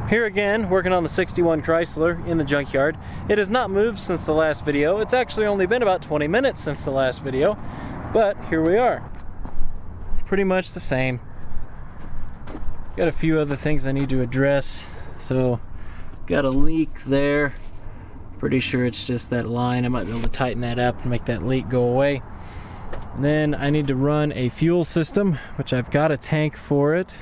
Here again, working on the 61 Chrysler in the junkyard. It has not moved since the last video. It's actually only been about 20 minutes since the last video, but here we are. Pretty much the same. Got a few other things I need to address. So, got a leak there. Pretty sure it's just that line. I might be able to tighten that up and make that leak go away. And then I need to run a fuel system, which I've got a tank for it.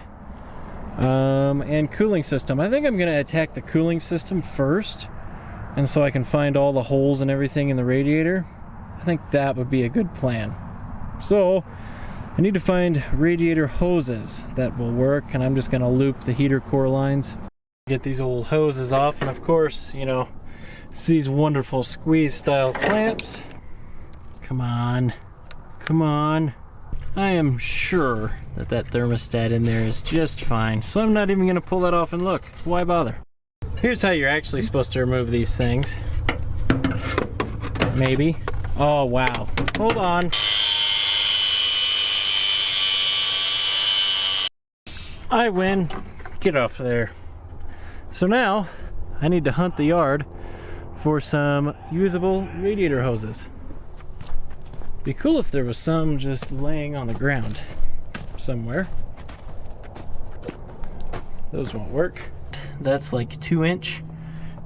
And cooling system. I think I'm going to attack the cooling system first, and so I can find all the holes and everything in the radiator. I think that would be a good plan. So I need to find radiator hoses that will work, and I'm just going to loop the heater core lines. Get these old hoses off, and of course, you know, it's these wonderful squeeze style clamps. Come on, come on. I am sure that that thermostat in there is just fine, so I'm not even going to pull that off and look. Why bother? Here's how you're actually supposed to remove these things. Maybe. Oh, wow. Hold on. I win. Get off there. So now, I need to hunt the yard for some usable radiator hoses. Be cool if there was some just laying on the ground somewhere. Those won't work. That's like 2-inch.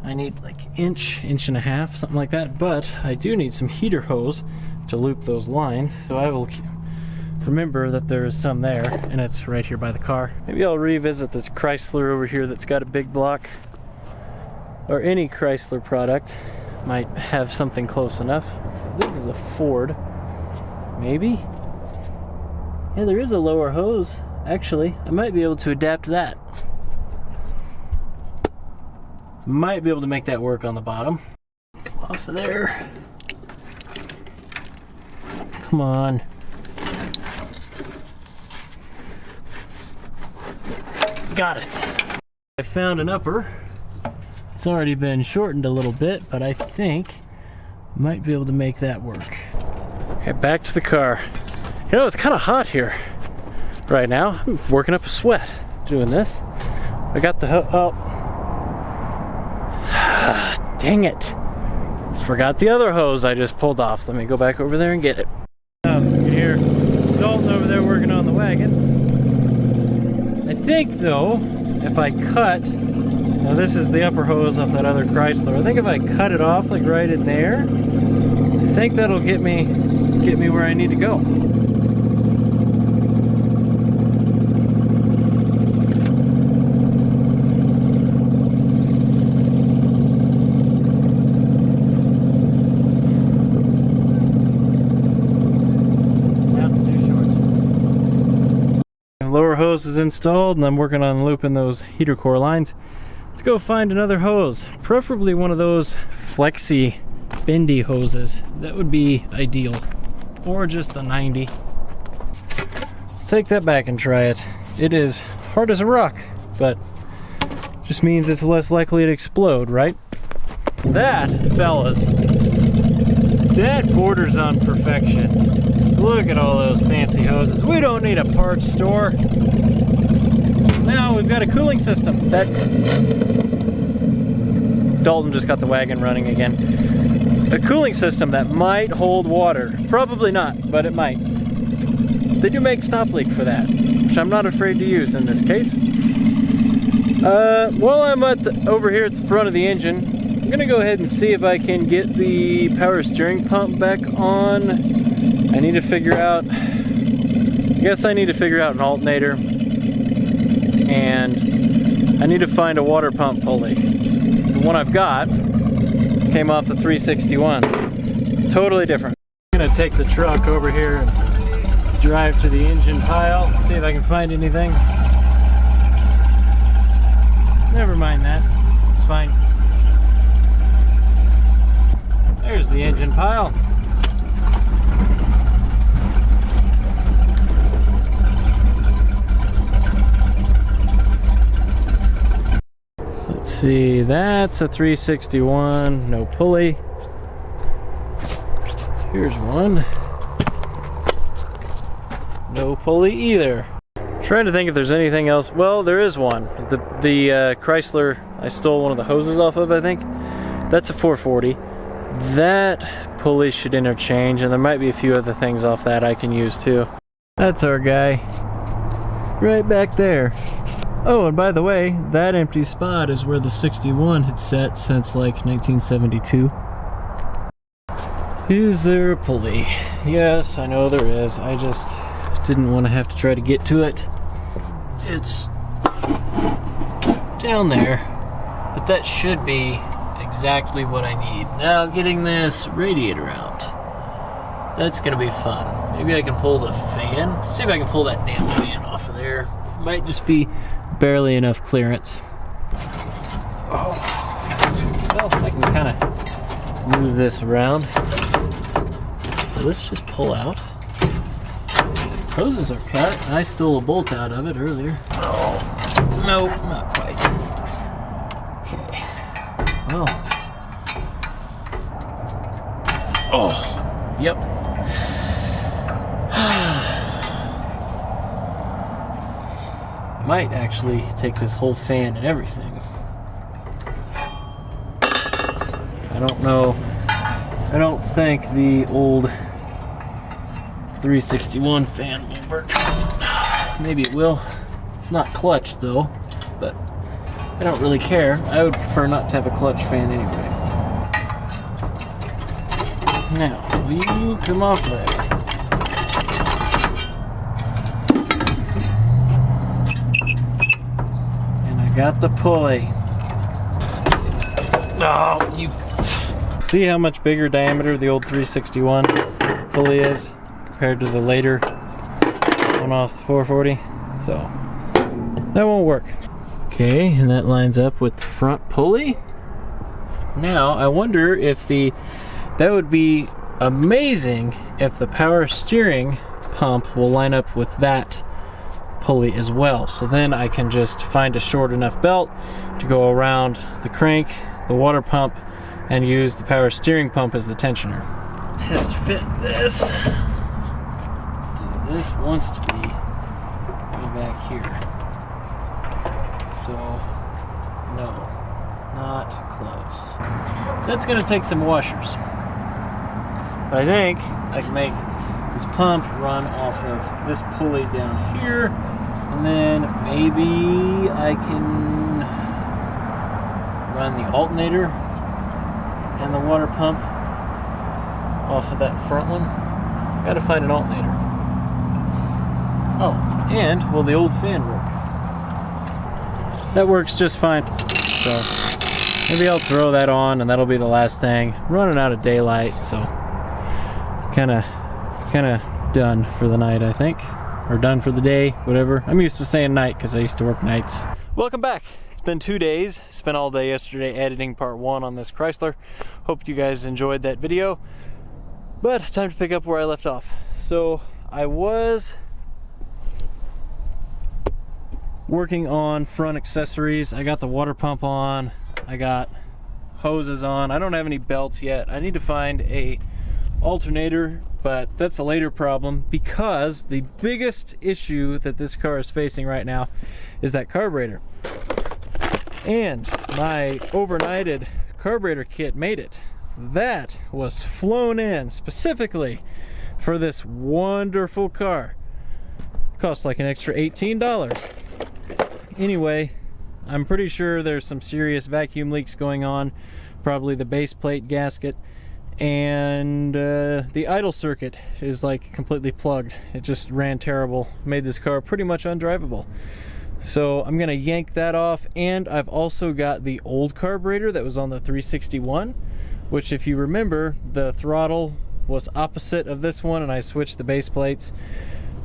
I need like inch and a half, something like that. But I do need some heater hose to loop those lines. So I will remember that there is some there, and it's right here by the car. Maybe I'll revisit this Chrysler over here that's got a big block. Or any Chrysler product might have something close enough. So this is a Ford. Maybe? Yeah, there is a lower hose. Actually, I might be able to adapt that. Might be able to make that work on the bottom. Come off of there. Come on. Got it. I found an upper. It's already been shortened a little bit, but I think I might be able to make that work. Okay, back to the car. You know, it's kind of hot here right now. I'm working up a sweat doing this. I got the oh. Dang it. Forgot the other hose I just pulled off. Let me go back over there and get it. You can hear Dalton over there working on the wagon. I think, though, if I cut, now this is the upper hose off that other Chrysler. I think if I cut it off, like right in there, I think that'll get me where I need to go. Lower hose is installed, and I'm working on looping those heater core lines. Let's go find another hose, preferably one of those flexi bendy hoses. That would be ideal, or just a 90. Take that back and try it. It is hard as a rock, but just means it's less likely to explode, right? That, fellas, that borders on perfection. Look at all those fancy hoses. We don't need a parts store. Now we've got a cooling system. That Dalton just got the wagon running again. A cooling system that might hold water. Probably not, but it might. They do make stop leak for that, which I'm not afraid to use in this case. While I'm over here at the front of the engine, I'm gonna go ahead and see if I can get the power steering pump back on. I need to figure out, I guess I need to figure out an alternator, and I need to find a water pump pulley. The one I've got came off the 361. Totally different. I'm gonna take the truck over here and drive to the engine pile, see if I can find anything. Never mind that, it's fine. There's the engine pile. Let's see, that's a 361, no pulley. Here's one. No pulley either. Trying to think if there's anything else. Well, there is one. The Chrysler, I stole one of the hoses off of, I think. That's a 440. That pulley should interchange, and there might be a few other things off that I can use too. That's our guy. Right back there. Oh, and by the way, that empty spot is where the 61 had sat since like 1972. Is there a pulley? Yes, I know there is. I just didn't want to have to try to get to it. It's down there, but that should be exactly what I need. Now getting this radiator out. That's gonna be fun. Maybe I can pull the fan. Let's see if I can pull that damn fan off of there. Might just be barely enough clearance. Oh. Well, I can kind of move this around. Let's just pull out. Hoses are cut. I stole a bolt out of it earlier. Oh, no, not quite. Okay. Well. Oh, yep. Might actually take this whole fan and everything. I don't know. I don't think the old 361 fan will work. Maybe it will. It's not clutched though, but I don't really care. I would prefer not to have a clutch fan anyway. Now, will you come off there? And I got the pulley. Oh, you... See how much bigger diameter the old 361 pulley is compared to the later one off the 440? So, that won't work. Okay, and that lines up with the front pulley. Now, I wonder if that would be amazing if the power steering pump will line up with that pulley as well. So then I can just find a short enough belt to go around the crank, the water pump, and use the power steering pump as the tensioner. Test fit this. This wants to be way back here. So, no, not close. That's gonna take some washers. But I think I can make this pump run off of this pulley down here, and then maybe I can run the alternator and the water pump off of that front one. Gotta find an alternator. Oh, and will the old fan work? That works just fine. So maybe I'll throw that on and that'll be the last thing. I'm running out of daylight, so kinda done for the night, I think. Or done for the day, whatever. I'm used to saying night because I used to work nights. Welcome back. It's been 2 days. Spent all day yesterday editing part 1 on this Chrysler. Hope you guys enjoyed that video. But time to pick up where I left off. So I was working on front accessories. I got the water pump on. I got hoses on. I don't have any belts yet. I need to find a alternator, but that's a later problem because the biggest issue that this car is facing right now is that carburetor. And my overnighted carburetor kit made it. That was flown in specifically for this wonderful car. It cost like an extra $18. Anyway, I'm pretty sure there's some serious vacuum leaks going on, probably the base plate gasket, and the idle circuit is like completely plugged. It just ran terrible, made this car pretty much undrivable. So I'm gonna yank that off, and I've also got the old carburetor that was on the 361, which, if you remember, the throttle was opposite of this one and I switched the base plates.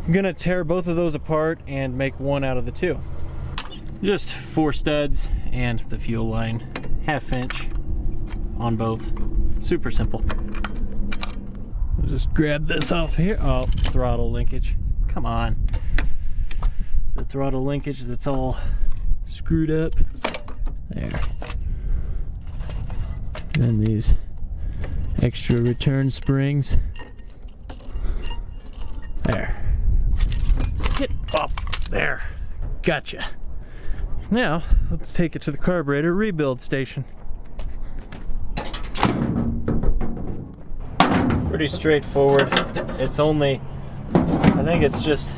I'm gonna tear both of those apart and make one out of the two. Just 4 studs and the fuel line, 1/2 inch on both. Super simple. I'll just grab this off here. Oh, throttle linkage. Come on. The throttle linkage that's all screwed up. There. And these extra return springs. There. Get off. There, gotcha. Now, let's take it to the carburetor rebuild station. Pretty straightforward. It's only, I think it's just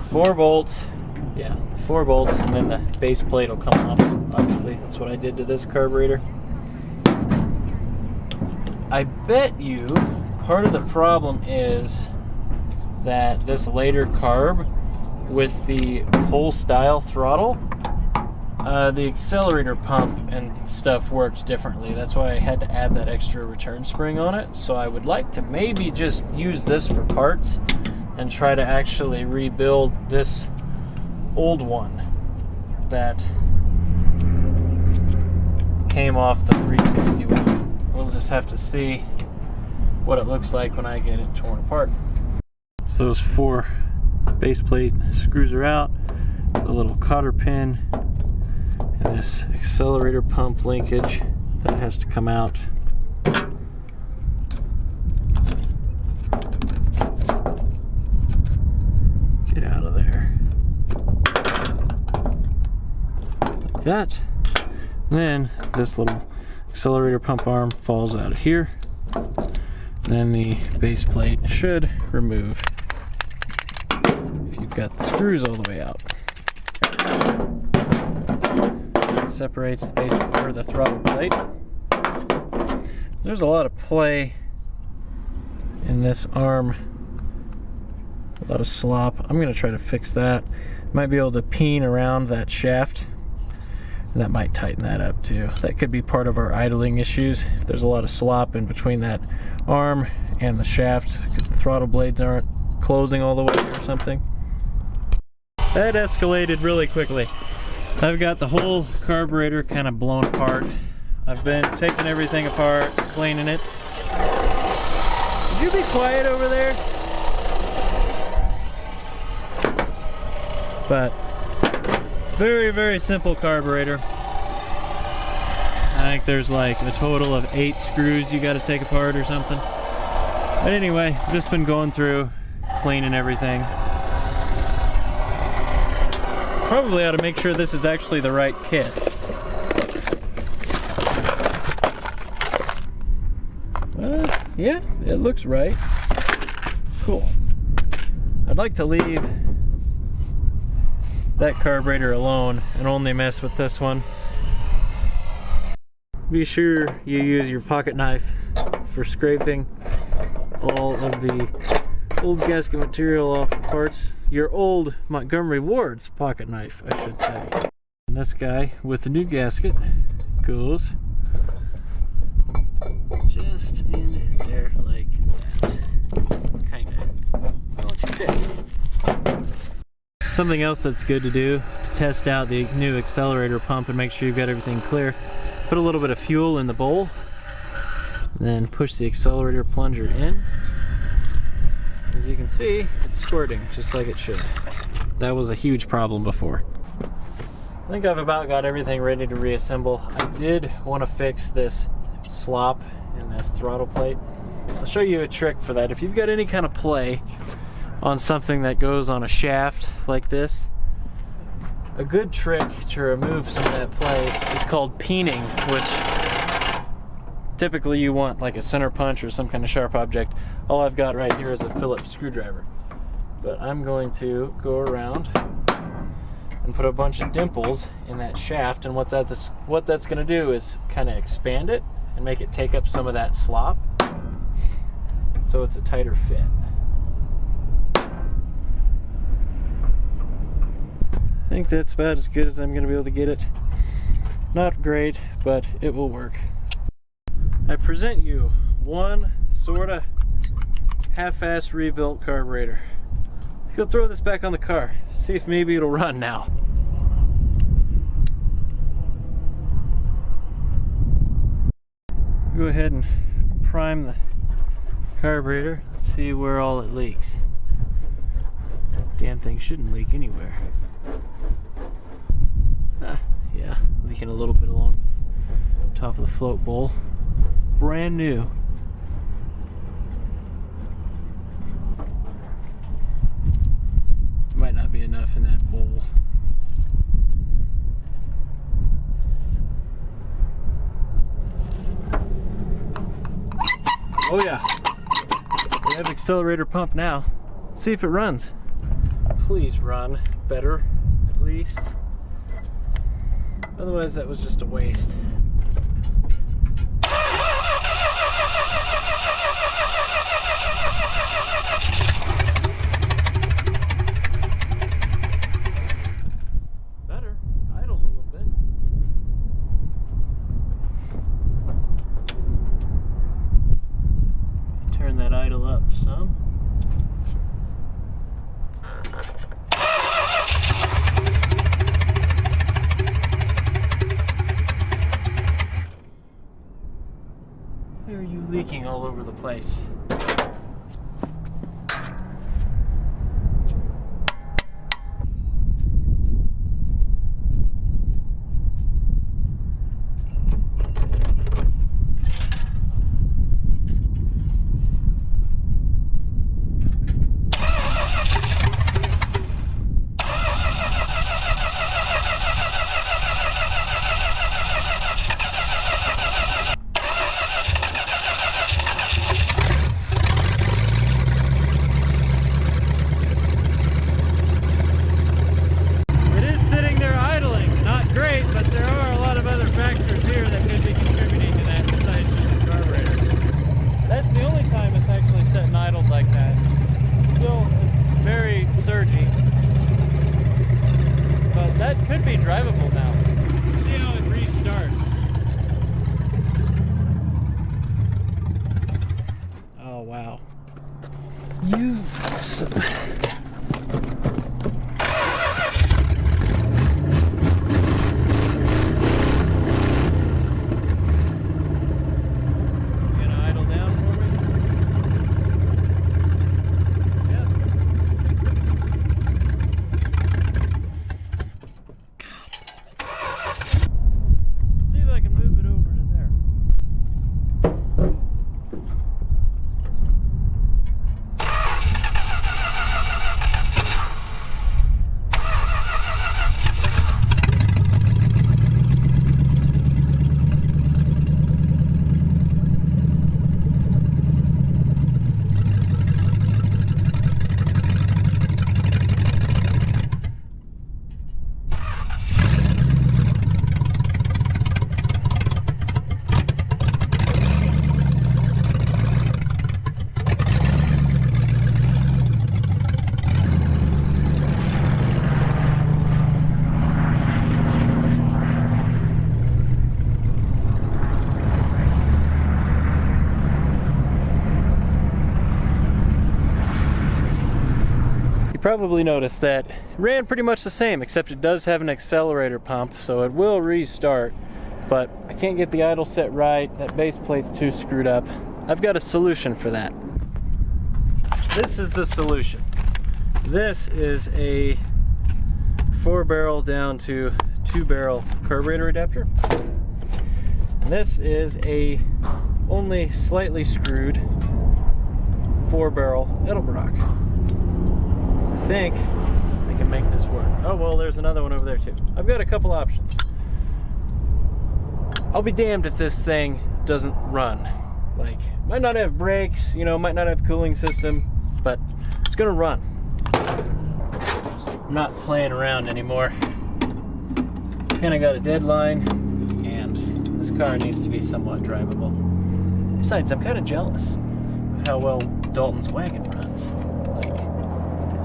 4 bolts. Yeah, 4 bolts, and then the base plate will come off. Obviously, that's what I did to this carburetor. I bet you part of the problem is that this later carb with the whole style throttle, the accelerator pump and stuff worked differently. That's why I had to add that extra return spring on it. So I would like to maybe just use this for parts and try to actually rebuild this old one that came off the 361. We'll just have to see what it looks like when I get it torn apart. So those 4 base plate screws are out, a little cotter pin, and this accelerator pump linkage that has to come out. Get out of there. Like that. And then this little accelerator pump arm falls out of here. Then the base plate should remove if you've got the screws all the way out. Separates the base or the throttle plate. There's a lot of play in this arm, a lot of slop. I'm going to try to fix that. Might be able to peen around that shaft, and that might tighten that up too. That could be part of our idling issues. If there's a lot of slop in between that arm and the shaft because the throttle blades aren't closing all the way or something. That escalated really quickly. I've got the whole carburetor kind of blown apart. I've been taking everything apart, cleaning it. Would you be quiet over there? But very, very simple carburetor. I think there's like a total of 8 screws you got to take apart or something. But anyway, just been going through, cleaning everything. Probably ought to make sure this is actually the right kit. Yeah, it looks right. Cool. I'd like to leave that carburetor alone and only mess with this one. Be sure you use your pocket knife for scraping all of the old gasket material off the parts. Your old Montgomery Ward's pocket knife, I should say. And this guy with the new gasket goes just in there like that. Kinda. Don't you think? Something else that's good to do to test out the new accelerator pump and make sure you've got everything clear. Put a little bit of fuel in the bowl, then push the accelerator plunger in. As you can see, it's squirting just like it should. That was a huge problem before. I think I've about got everything ready to reassemble. I did want to fix this slop in this throttle plate. I'll show you a trick for that. If you've got any kind of play on something that goes on a shaft like this, a good trick to remove some of that play is called peening, which typically you want like a center punch or some kind of sharp object. All I've got right here is a Phillips screwdriver. But I'm going to go around and put a bunch of dimples in that shaft, and what that's going to do is kind of expand it and make it take up some of that slop so it's a tighter fit. I think that's about as good as I'm going to be able to get it. Not great, but it will work. I present you one sort of half-ass rebuilt carburetor. Go throw this back on the car, see if maybe it'll run now. Go ahead and prime the carburetor, see where all it leaks. Damn thing shouldn't leak anywhere. Yeah, leaking a little bit along the top of the float bowl. Brand new. Might not be enough in that bowl. Oh yeah, we have accelerator pump now. Let's see if it runs. Please run better, at least. Otherwise that was just a waste. Better. Idles a little bit. Turn that idle up some. Why are you leaking all over the place? Could be drivable now. See how it restarts. Oh wow. You gonna idle down for me? Yeah. Probably noticed that it ran pretty much the same, except it does have an accelerator pump, so it will restart, but I can't get the idle set right. That base plate's too screwed up. I've got a solution for that. This is the solution. This is a 4-barrel down to 2-barrel carburetor adapter. And this is a only slightly screwed 4-barrel Edelbrock. I think I can make this work. Oh well, there's another one over there too. I've got a couple options. I'll be damned if this thing doesn't run. Like, might not have brakes, you know, might not have cooling system, but it's gonna run. I'm not playing around anymore. Kinda got a deadline, and this car needs to be somewhat drivable. Besides, I'm kinda jealous of how well Dalton's wagon runs.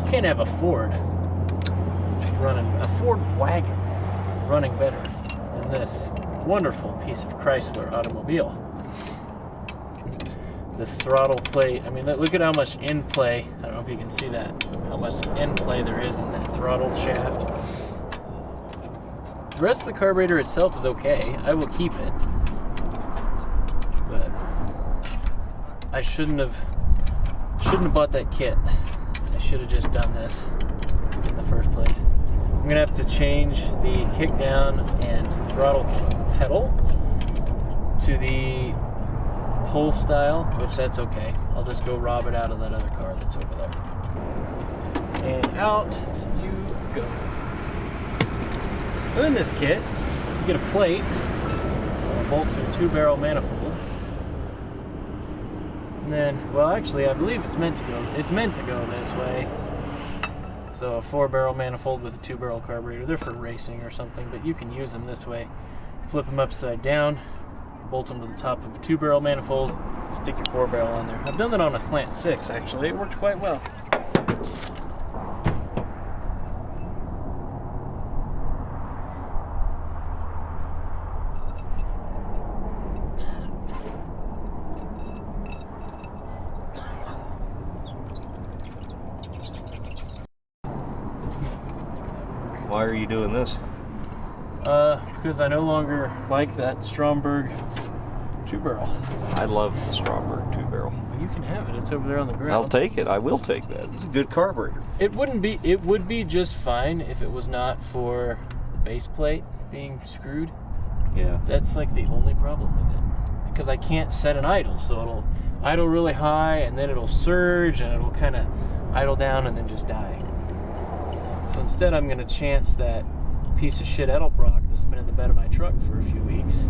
You can't have a Ford wagon running better than this wonderful piece of Chrysler automobile. This throttle plate, I mean, look at how much in play, I don't know if you can see that, how much in play there is in that throttle shaft. The rest of the carburetor itself is okay. I will keep it. But I shouldn't have bought that kit. I should have just done this in the first place. I'm gonna have to change the kick down and throttle pedal to the pull style, which that's okay. I'll just go rob it out of that other car that's over there. And out you go. In this kit, you get a plate, a bolt to a 2-barrel manifold. And then, well, actually, I believe it's meant to go this way. So a 4-barrel manifold with a 2-barrel carburetor. They're for racing or something, but you can use them this way. Flip them upside down, bolt them to the top of a 2-barrel manifold, stick your 4-barrel on there. I've done that on a slant 6, actually. It worked quite well. Why are you doing this? Because I no longer like that Stromberg 2-barrel. I love the Stromberg 2-barrel. Well, you can have it. It's over there on the ground. I'll take it. I will take that. It's a good carburetor. It would be just fine if it was not for the base plate being screwed. Yeah. That's like the only problem with it. Because I can't set an idle, so it'll idle really high and then it'll surge and it'll kind of idle down and then just die. So instead I'm going to chance that piece of shit Edelbrock that's been in the bed of my truck for a few weeks.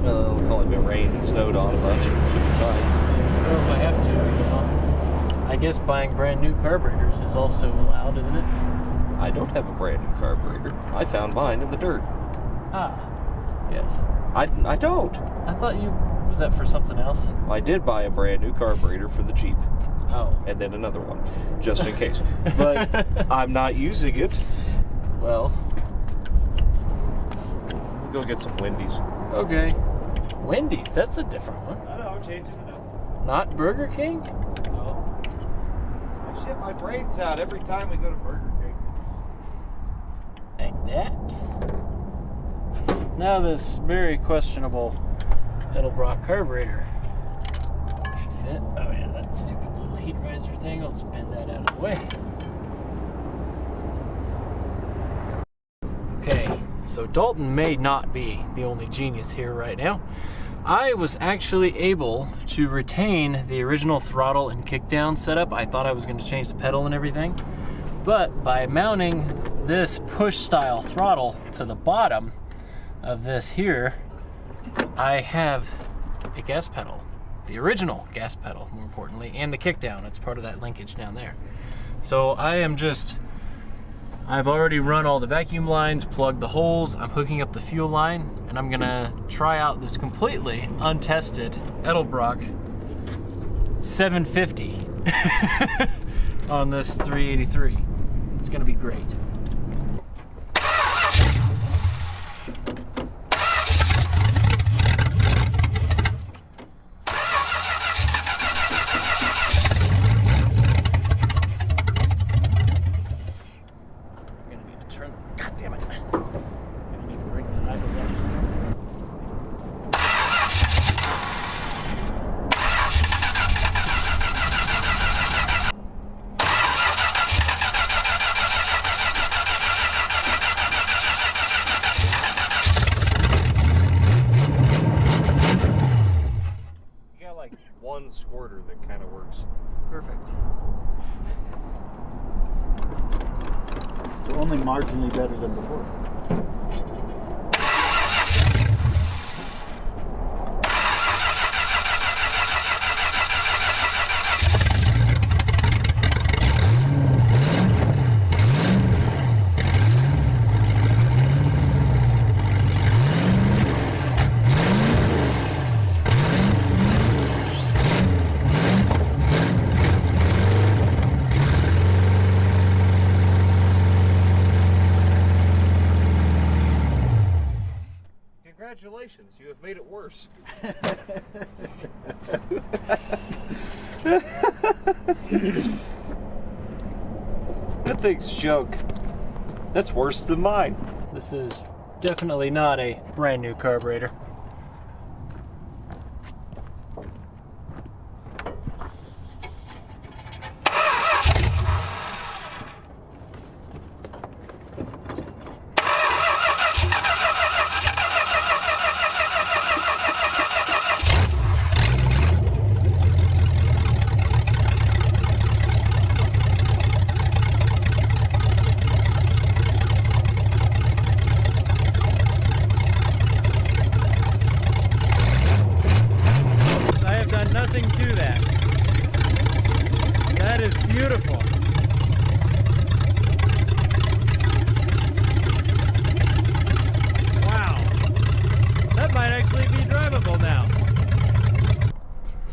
Well, it's only been rained and snowed on a bunch. Should be fine. Or if I have to, you know. I guess buying brand new carburetors is also allowed, isn't it? I don't have a brand new carburetor. I found mine in the dirt. Ah, yes. I don't. I thought was that for something else? I did buy a brand new carburetor for the Jeep. Oh. And then another one, just in case. But I'm not using it. Well. We'll go get some Wendy's. Okay. Wendy's, that's a different one. I know, changing it up. Not Burger King? No. I shit my brains out every time we go to Burger King. Like that. Now this very questionable Edelbrock carburetor should fit. Oh yeah, that stupid little heat riser thing. I'll just bend that out of the way. Okay, so Dalton may not be the only genius here right now. I was actually able to retain the original throttle and kickdown setup. I thought I was going to change the pedal and everything, but by mounting this push style throttle to the bottom of this here, I have a gas pedal, the original gas pedal, more importantly, and the kickdown. It's part of that linkage down there. So I've already run all the vacuum lines, plugged the holes, I'm hooking up the fuel line, and I'm gonna try out this completely untested Edelbrock 750 on this 383. It's gonna be great. One squirter that kind of works. Perfect. Only marginally better than before. Congratulations, you have made it worse. That thing's joke. That's worse than mine. This is definitely not a brand new carburetor.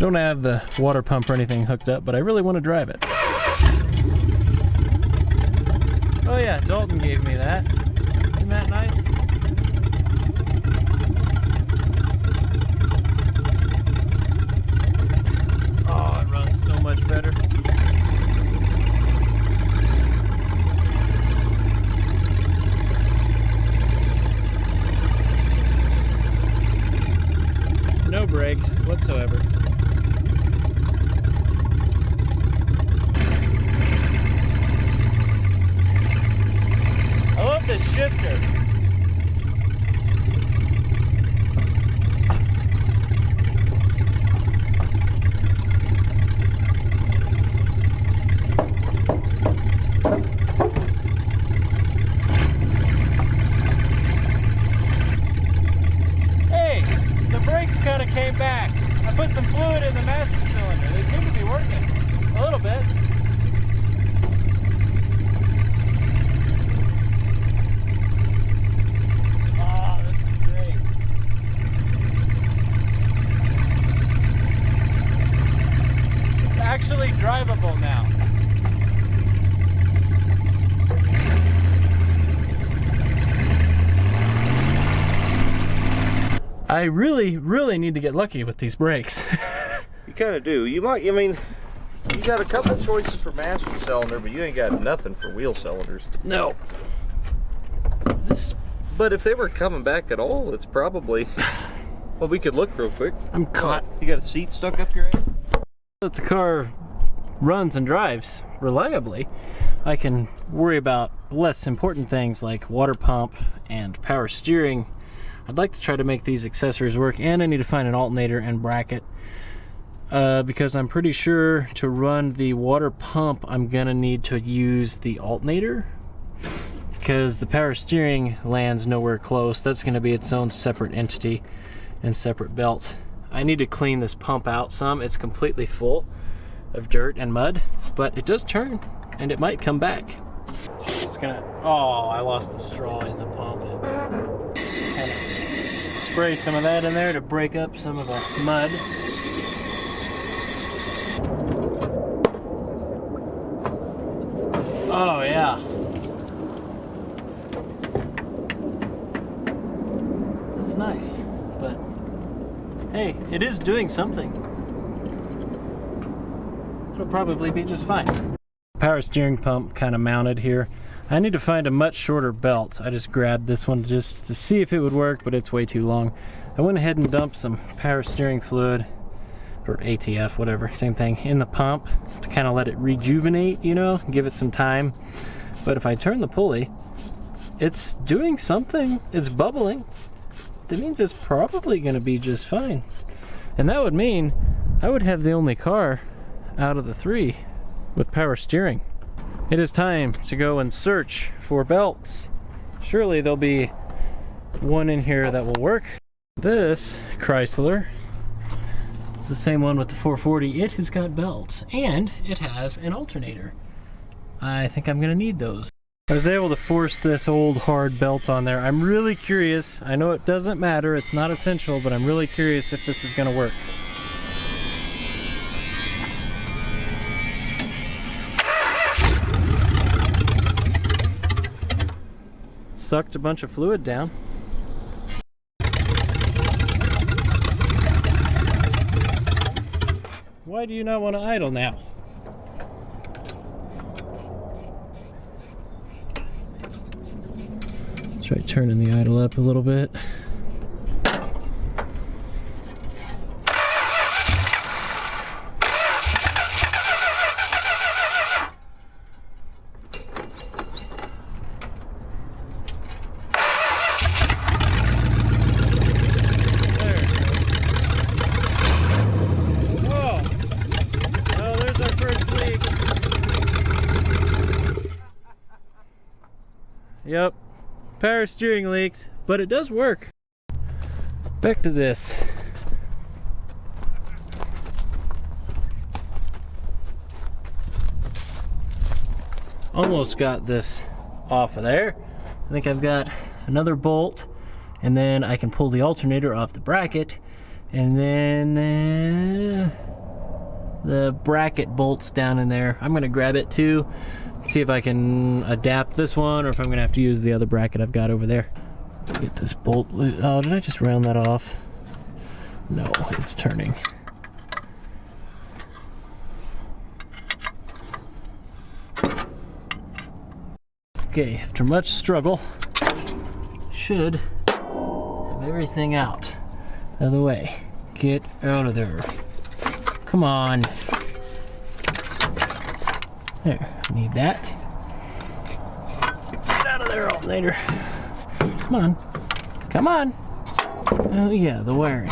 Don't have the water pump or anything hooked up, but I really want to drive it. Oh yeah, Dalton gave me that. Isn't that nice? Oh, it runs so much better. No brakes whatsoever. I love this shifter. Hey, the brakes kind of came back. I put some fluid in the master cylinder. They seem to be working a little bit. Actually drivable now. I really need to get lucky with these brakes. You kind of do. You might, I mean, you got a couple choices for master cylinder, but you ain't got nothing for wheel cylinders. No. But if they were coming back at all, it's probably, well, we could look real quick. I'm caught. You got a seat stuck up your ass? If the car runs and drives reliably, I can worry about less important things like water pump and power steering. I'd like to try to make these accessories work, and I need to find an alternator and bracket because I'm pretty sure to run the water pump I'm gonna need to use the alternator because the power steering lands nowhere close. That's gonna be its own separate entity and separate belt. I need to clean this pump out some. It's completely full of dirt and mud, but it does turn and it might come back. It's gonna, oh, I lost the straw in the pump. Kind of spray some of that in there to break up some of the mud. Oh yeah. That's nice, but hey, it is doing something. It'll probably be just fine. Power steering pump kind of mounted here. I need to find a much shorter belt. I just grabbed this one just to see if it would work, but it's way too long. I went ahead and dumped some power steering fluid, or ATF, whatever, same thing, in the pump to kind of let it rejuvenate, you know, give it some time. But if I turn the pulley, it's doing something. It's bubbling. That means it's probably going to be just fine. And that would mean I would have the only car out of the three with power steering. It is time to go and search for belts. Surely there'll be one in here that will work. This Chrysler is the same one with the 440. It has got belts and it has an alternator. I think I'm gonna need those. I was able to force this old hard belt on there. I'm really curious. I know it doesn't matter, it's not essential, but I'm really curious if this is gonna work. Sucked a bunch of fluid down. Why do you not want to idle now? Let's try turning the idle up a little bit. Yep, power steering leaks, but it does work. Back to this. Almost got this off of there. I think I've got another bolt, and then I can pull the alternator off the bracket, And then the bracket bolts down in there. I'm gonna grab it too, see if I can adapt this one or if I'm gonna have to use the other bracket I've got over there. Get this bolt loose. Oh, did I just round that off? No, it's turning. Okay, after much struggle, should have everything out of the way. Get out of there. Come on. There, need that. Get out of there, alternator. Come on. Come on. Oh yeah, the wiring.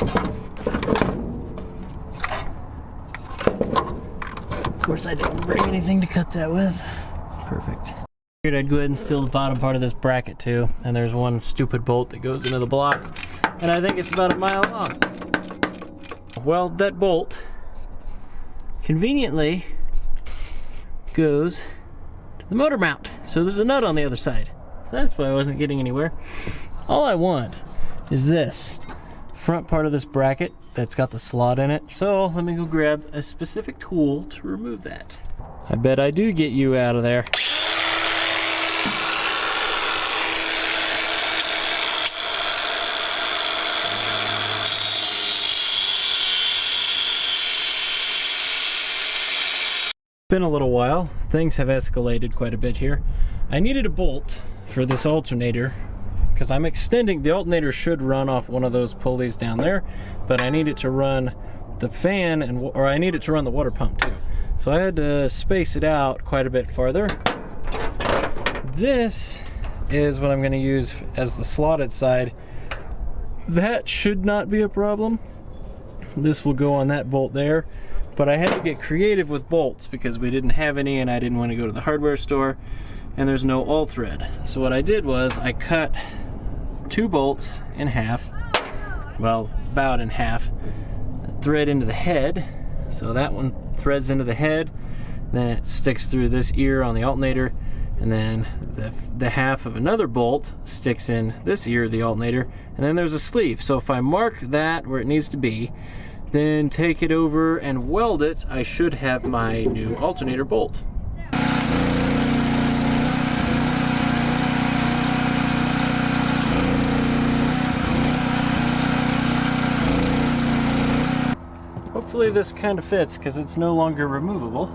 Of course I didn't bring anything to cut that with. Perfect. Figured I'd go ahead and steal the bottom part of this bracket too. And there's one stupid bolt that goes into the block. And I think it's about 1 mile long. Well, that bolt conveniently goes to the motor mount. So there's a nut on the other side. So that's why I wasn't getting anywhere. All I want is this front part of this bracket that's got the slot in it. So let me go grab a specific tool to remove that. I bet I do get you out of there. Been a little while. Things have escalated quite a bit here. I needed a bolt for this alternator because I'm extending. The alternator should run off one of those pulleys down there, but I need it to run the fan or I need it to run the water pump too. So I had to space it out quite a bit farther. This is what I'm going to use as the slotted side. That should not be a problem. This will go on that bolt there. But I had to get creative with bolts because we didn't have any and I didn't want to go to the hardware store and there's no all thread. So what I did was I cut 2 bolts in half, well, about in half, thread into the head. So that one threads into the head, then it sticks through this ear on the alternator, and then the half of another bolt sticks in this ear of the alternator, and then there's a sleeve. So if I mark that where it needs to be, then take it over and weld it, I should have my new alternator bolt. Hopefully this kind of fits because it's no longer removable.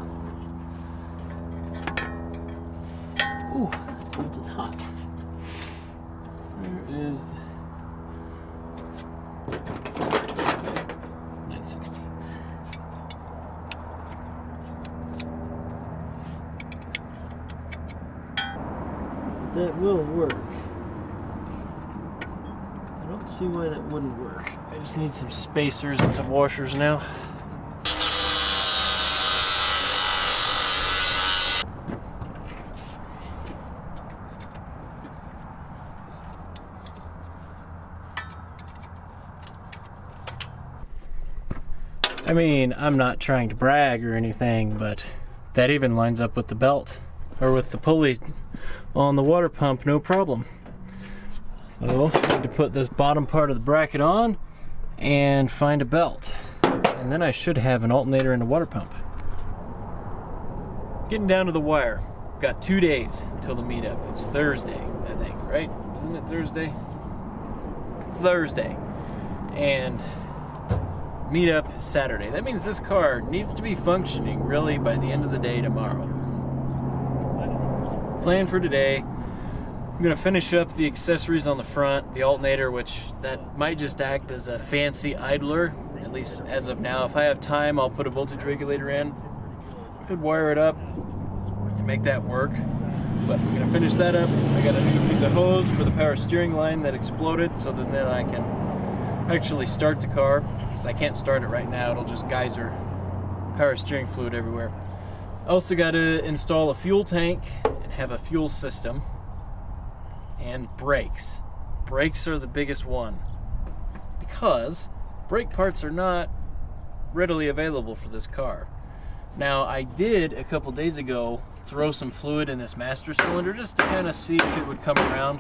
Ooh, that bolt is hot. There is 9/16. That will work. I don't see why that wouldn't work. I just need some spacers and some washers now. I mean, I'm not trying to brag or anything, but that even lines up with the belt or with the pulley on the water pump, no problem. So I need to put this bottom part of the bracket on and find a belt, and then I should have an alternator and a water pump. Getting down to the wire. Got 2 days until the meetup. It's Thursday, I think, right? Isn't it Thursday? It's Thursday. And meetup is Saturday. That means this car needs to be functioning really by the end of the day tomorrow. Plan for today, I'm going to finish up the accessories on the front, the alternator, which that might just act as a fancy idler, at least as of now. If I have time, I'll put a voltage regulator in. Could wire it up and make that work. But I'm going to finish that up. I got a new piece of hose for the power steering line that exploded, so then I can actually start the car. Because I can't start it right now, it'll just geyser power steering fluid everywhere. I also got to install a fuel tank and have a fuel system. And brakes. Brakes are the biggest one because brake parts are not readily available for this car. Now, I did a couple days ago throw some fluid in this master cylinder just to kind of see if it would come around,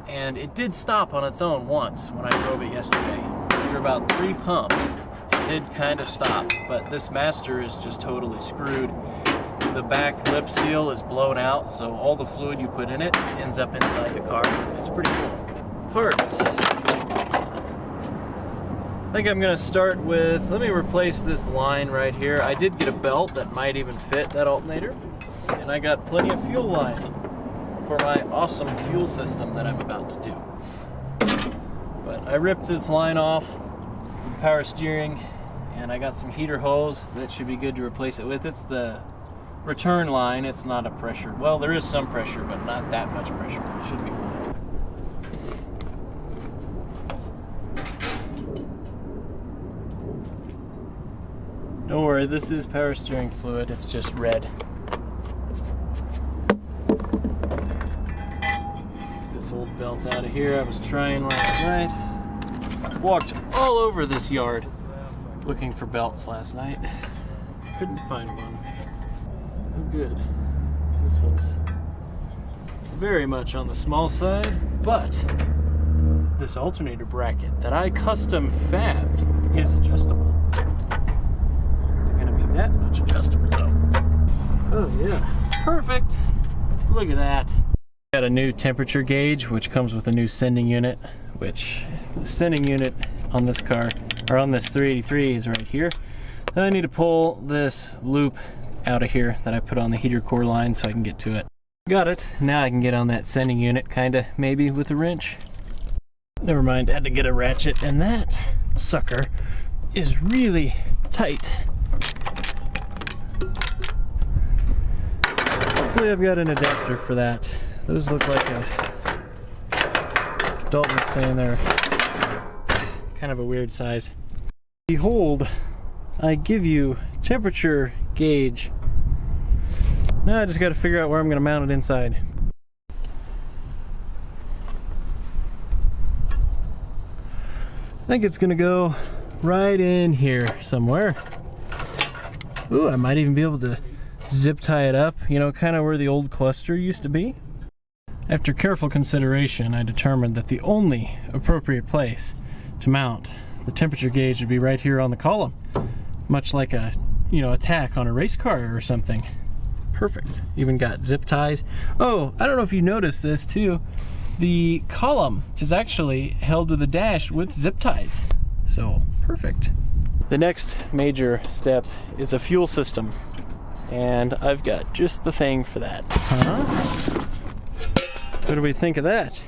and it did stop on its own once when I drove it yesterday. After about 3 pumps, it did kind of stop, but this master is just totally screwed. The back lip seal is blown out, so all the fluid you put in it ends up inside the car. It's pretty cool. Parts. I think I'm gonna start with, let me replace this line right here. I did get a belt that might even fit that alternator, and I got plenty of fuel line for my awesome fuel system that I'm about to do. But I ripped this line off, power steering, and I got some heater hose that should be good to replace it with. It's the return line, it's not a pressure. Well, there is some pressure, but not that much pressure. It should be fine. Don't worry, this is power steering fluid, it's just red. Get this old belt out of here. I was trying last night. Walked all over this yard looking for belts last night. Couldn't find one. Oh, good. This one's very much on the small side, but this alternator bracket that I custom fabbed is adjustable. That much adjustable though. Oh yeah, perfect. Look at that. Got a new temperature gauge which comes with a new sending unit, which the sending unit on this car, or on this 383, is right here. Then I need to pull this loop out of here that I put on the heater core line so I can get to it. Got it. Now I can get on that sending unit, kinda, maybe with a wrench. Never mind, had to get a ratchet, and that sucker is really tight. Hopefully I've got an adapter for that. Those look like Dalton's saying they're kind of a weird size. Behold, I give you temperature gauge. Now I just got to figure out where I'm going to mount it inside. I think it's going to go right in here somewhere. Ooh, I might even be able to zip tie it up, you know, kind of where the old cluster used to be. After careful consideration, I determined that the only appropriate place to mount the temperature gauge would be right here on the column, much like a, you know, a tack on a race car or something. Perfect. Even got zip ties. Oh, I don't know if you noticed this too. The column is actually held to the dash with zip ties. So, perfect. The next major step is a fuel system. And I've got just the thing for that. What do we think of that?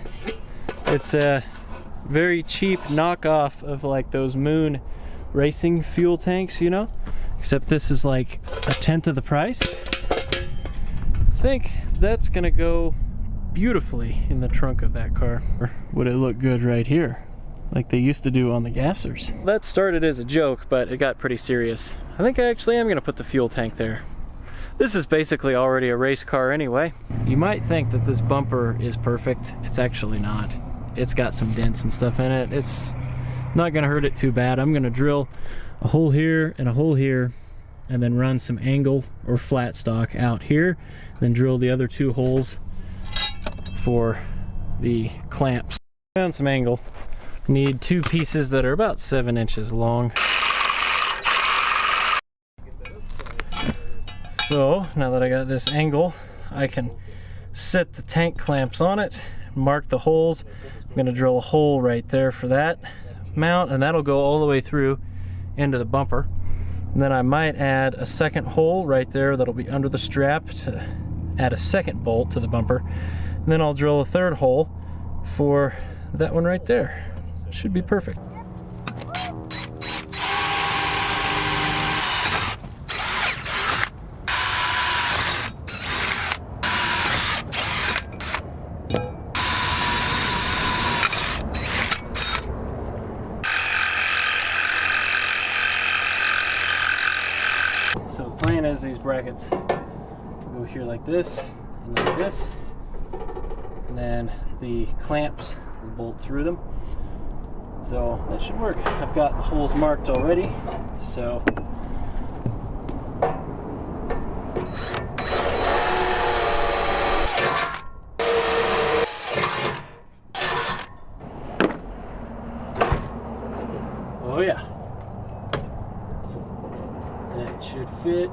It's a very cheap knockoff of like those Moon racing fuel tanks, you know? Except this is like 1/10 of the price. I think that's gonna go beautifully in the trunk of that car. Or would it look good right here, like they used to do on the gassers? That started as a joke, but it got pretty serious. I think I actually am gonna put the fuel tank there. This is basically already a race car anyway. You might think that this bumper is perfect. It's actually not. It's got some dents and stuff in it. It's not gonna hurt it too bad. I'm gonna drill a hole here and a hole here, and then run some angle or flat stock out here, then drill the other 2 holes for the clamps. Found some angle. Need 2 pieces that are about 7 inches long. So now that I got this angle, I can set the tank clamps on it, mark the holes. I'm going to drill a hole right there for that mount, and that'll go all the way through into the bumper. And then I might add a second hole right there that'll be under the strap to add a second bolt to the bumper. And then I'll drill a 3rd hole for that one right there. Should be perfect. So the plan is these brackets go here like this and like this, and then the clamps will bolt through them. So that should work. I've got the holes marked already, so Oh yeah. That should fit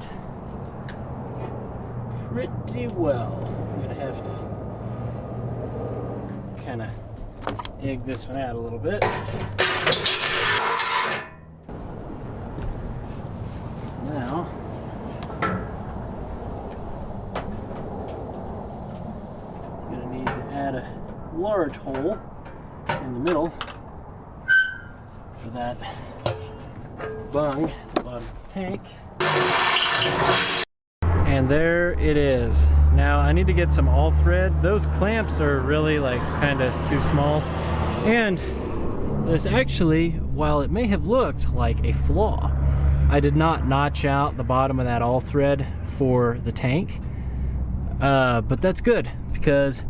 pretty well. I'm gonna have to kind of egg this one out a little bit. So now, I'm gonna need to add a large hole in the middle for that bung at the bottom of the tank. And there it is. Now I need to get some all thread. Those clamps are really like kind of too small. And this actually, while it may have looked like a flaw, I did not notch out the bottom of that all thread for the tank. But that's good, because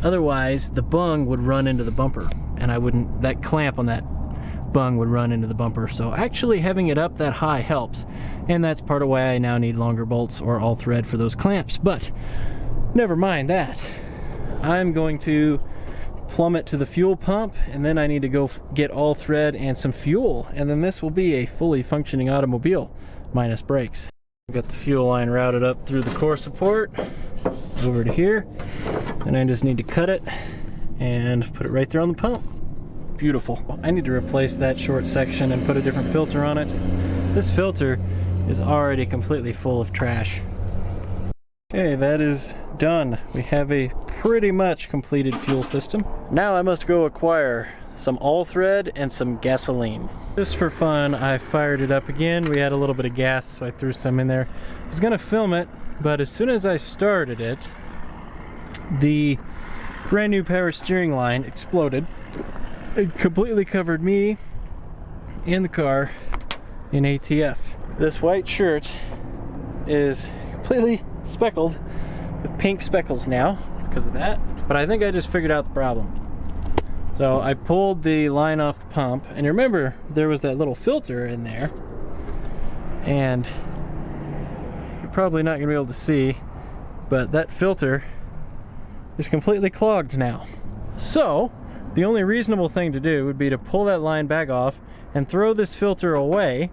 otherwise the bung would run into the bumper, and I wouldn't, that clamp on that bung would run into the bumper. So actually having it up that high helps, and that's part of why I now need longer bolts or all thread for those clamps. But never mind that. I'm going to plumb it to the fuel pump, and then I need to go get all thread and some fuel, and then this will be a fully functioning automobile minus brakes. I've got the fuel line routed up through the core support over to here, and I just need to cut it and put it right there on the pump. Beautiful. I need to replace that short section and put a different filter on it. This filter is already completely full of trash. Okay, that is done. We have a pretty much completed fuel system. Now I must go acquire some all thread and some gasoline. Just for fun, I fired it up again. We had a little bit of gas, so I threw some in there. I was gonna film it, but as soon as I started it, the brand new power steering line exploded. It completely covered me and the car in ATF. This white shirt is completely speckled with pink speckles now because of that, but I think I just figured out the problem. So I pulled the line off the pump, and remember there was that little filter in there, and you're probably not gonna be able to see, but that filter is completely clogged now. So the only reasonable thing to do would be to pull that line back off and throw this filter away,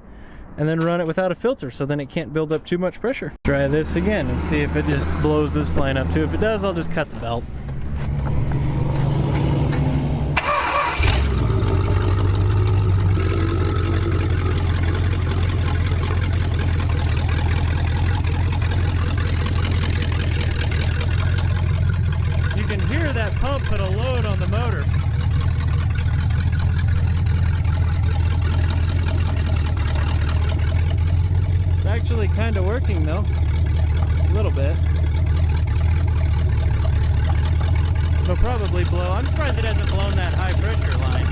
and then run it without a filter, so then it can't build up too much pressure. Try this again and see if it just blows this line up too. If it does, I'll just cut the belt. You can hear that pump put a load on the motor. Actually kind of working though, a little bit. It'll probably blow. I'm surprised it hasn't blown that high pressure line.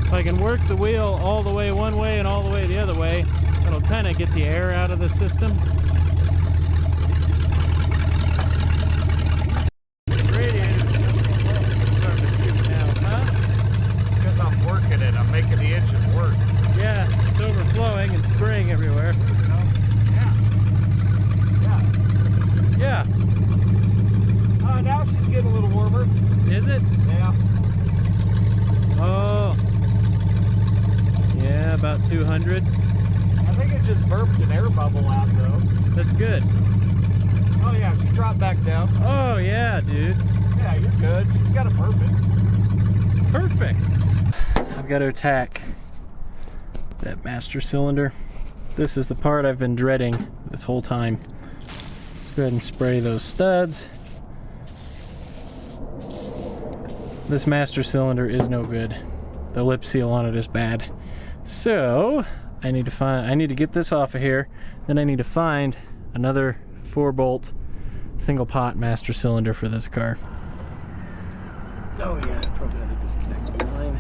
If I can work the wheel all the way one way and all the way the other way, it'll kind of get the air out of the system. I'm making the engine work. Yeah, it's overflowing and spraying everywhere. Yeah. Now she's getting a little warmer. Is it? Yeah. Oh. Yeah, about 200. I think it just burped an air bubble out though. That's good. Oh yeah, she dropped back down. Oh yeah, dude. Yeah, you're good. She's got to burp it. It's perfect. I've got to attack that master cylinder. This is the part I've been dreading this whole time. Let's go ahead and spray those studs. This master cylinder is no good. The lip seal on it is bad. So I need to get this off of here. Then I need to find another 4-bolt single pot master cylinder for this car. Oh yeah, I probably ought to disconnect the line.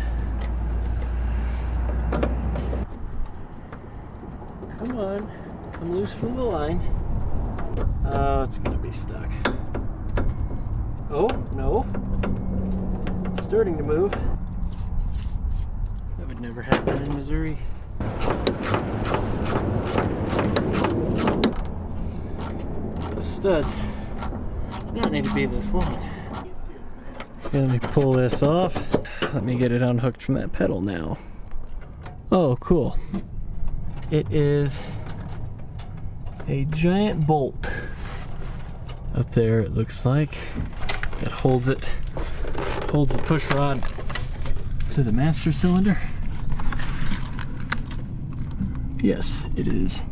Come on, come loose from the line. Oh, it's gonna be stuck. Oh, no. It's starting to move. That would never happen in Missouri. The studs do not need to be this long. Let me pull this off. Let me get it unhooked from that pedal now. Oh, cool. It is a giant bolt up there, it looks like. It holds the push rod to the master cylinder. Yes, it is.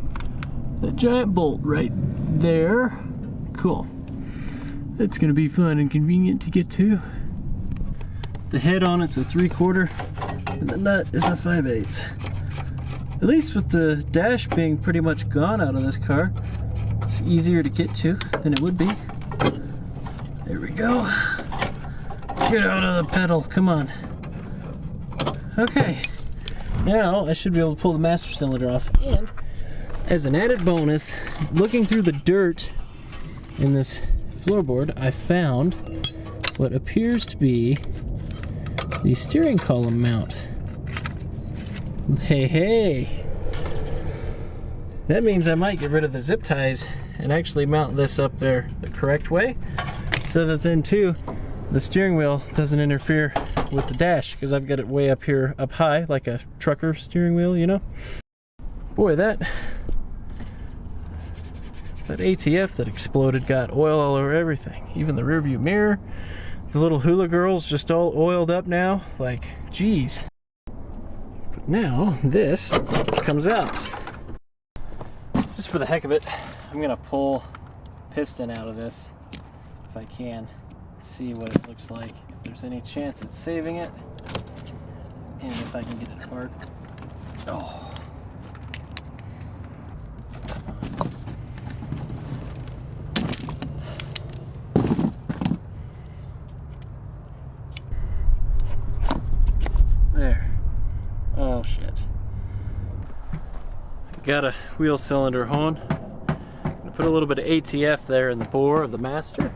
That giant bolt right there. Cool. It's gonna be fun and convenient to get to. The head on it's a 3/4 and the nut is a 5/8. At least with the dash being pretty much gone out of this car, it's easier to get to than it would be. There we go. Get out of the pedal, come on. Okay, now I should be able to pull the master cylinder off. And as an added bonus, looking through the dirt in this floorboard, I found what appears to be the steering column mount. Hey, hey. That means I might get rid of the zip ties and actually mount this up there the correct way, so that then too, the steering wheel doesn't interfere with the dash, because I've got it way up here, up high, like a trucker steering wheel, you know? Boy, that ATF that exploded got oil all over everything. Even the rear view mirror. The little hula girl's just all oiled up now. Like, geez. But now, this comes out. Just for the heck of it, I'm gonna pull piston out of this, if I can. See what it looks like. If there's any chance at saving it. And if I can get it apart. Oh. There. Oh shit. Got a wheel cylinder on. I'm gonna put a little bit of ATF there in the bore of the master.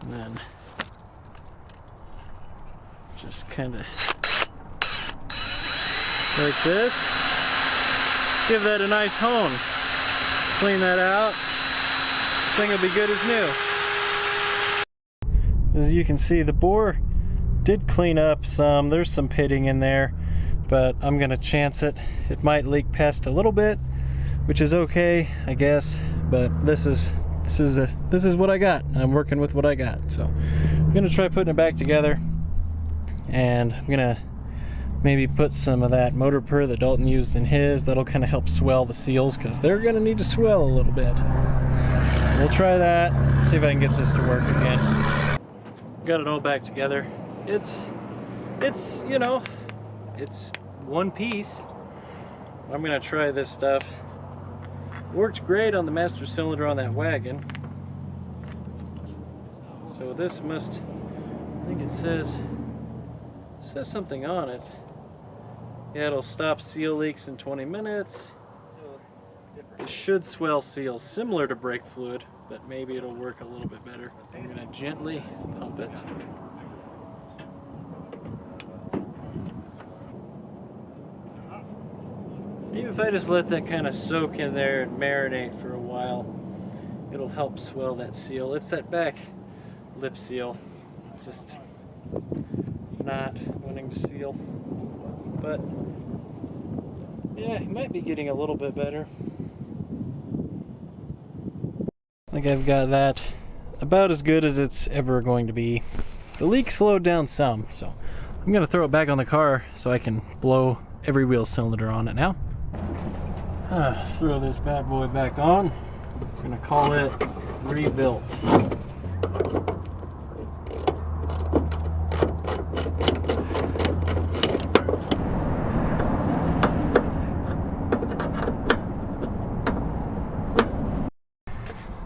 And then just kind of like this. Give that a nice hone. Clean that out. This thing will be good as new. As you can see, the bore did clean up some. There's some pitting in there, but I'm gonna chance it. It might leak past a little bit, which is okay, I guess. But this is what I got. I'm working with what I got. So I'm gonna try putting it back together, and I'm gonna maybe put some of that motor purr that Dalton used in his. That'll kind of help swell the seals, because they're gonna need to swell a little bit. We'll try that, see if I can get this to work again. Got it all back together. It's you know, it's one piece. I'm gonna try this stuff. Worked great on the master cylinder on that wagon. So this must, I think it says something on it. Yeah, it'll stop seal leaks in 20 minutes. It should swell seals, similar to brake fluid, but maybe it'll work a little bit better. I'm gonna gently pump it. Maybe if I just let that kind of soak in there and marinate for a while, it'll help swell that seal. It's that back lip seal. It's just not wanting to seal. But yeah, it might be getting a little bit better. I think I've got that about as good as it's ever going to be. The leak slowed down some, so I'm gonna throw it back on the car so I can blow every wheel cylinder on it now. Throw this bad boy back on. I'm gonna call it rebuilt.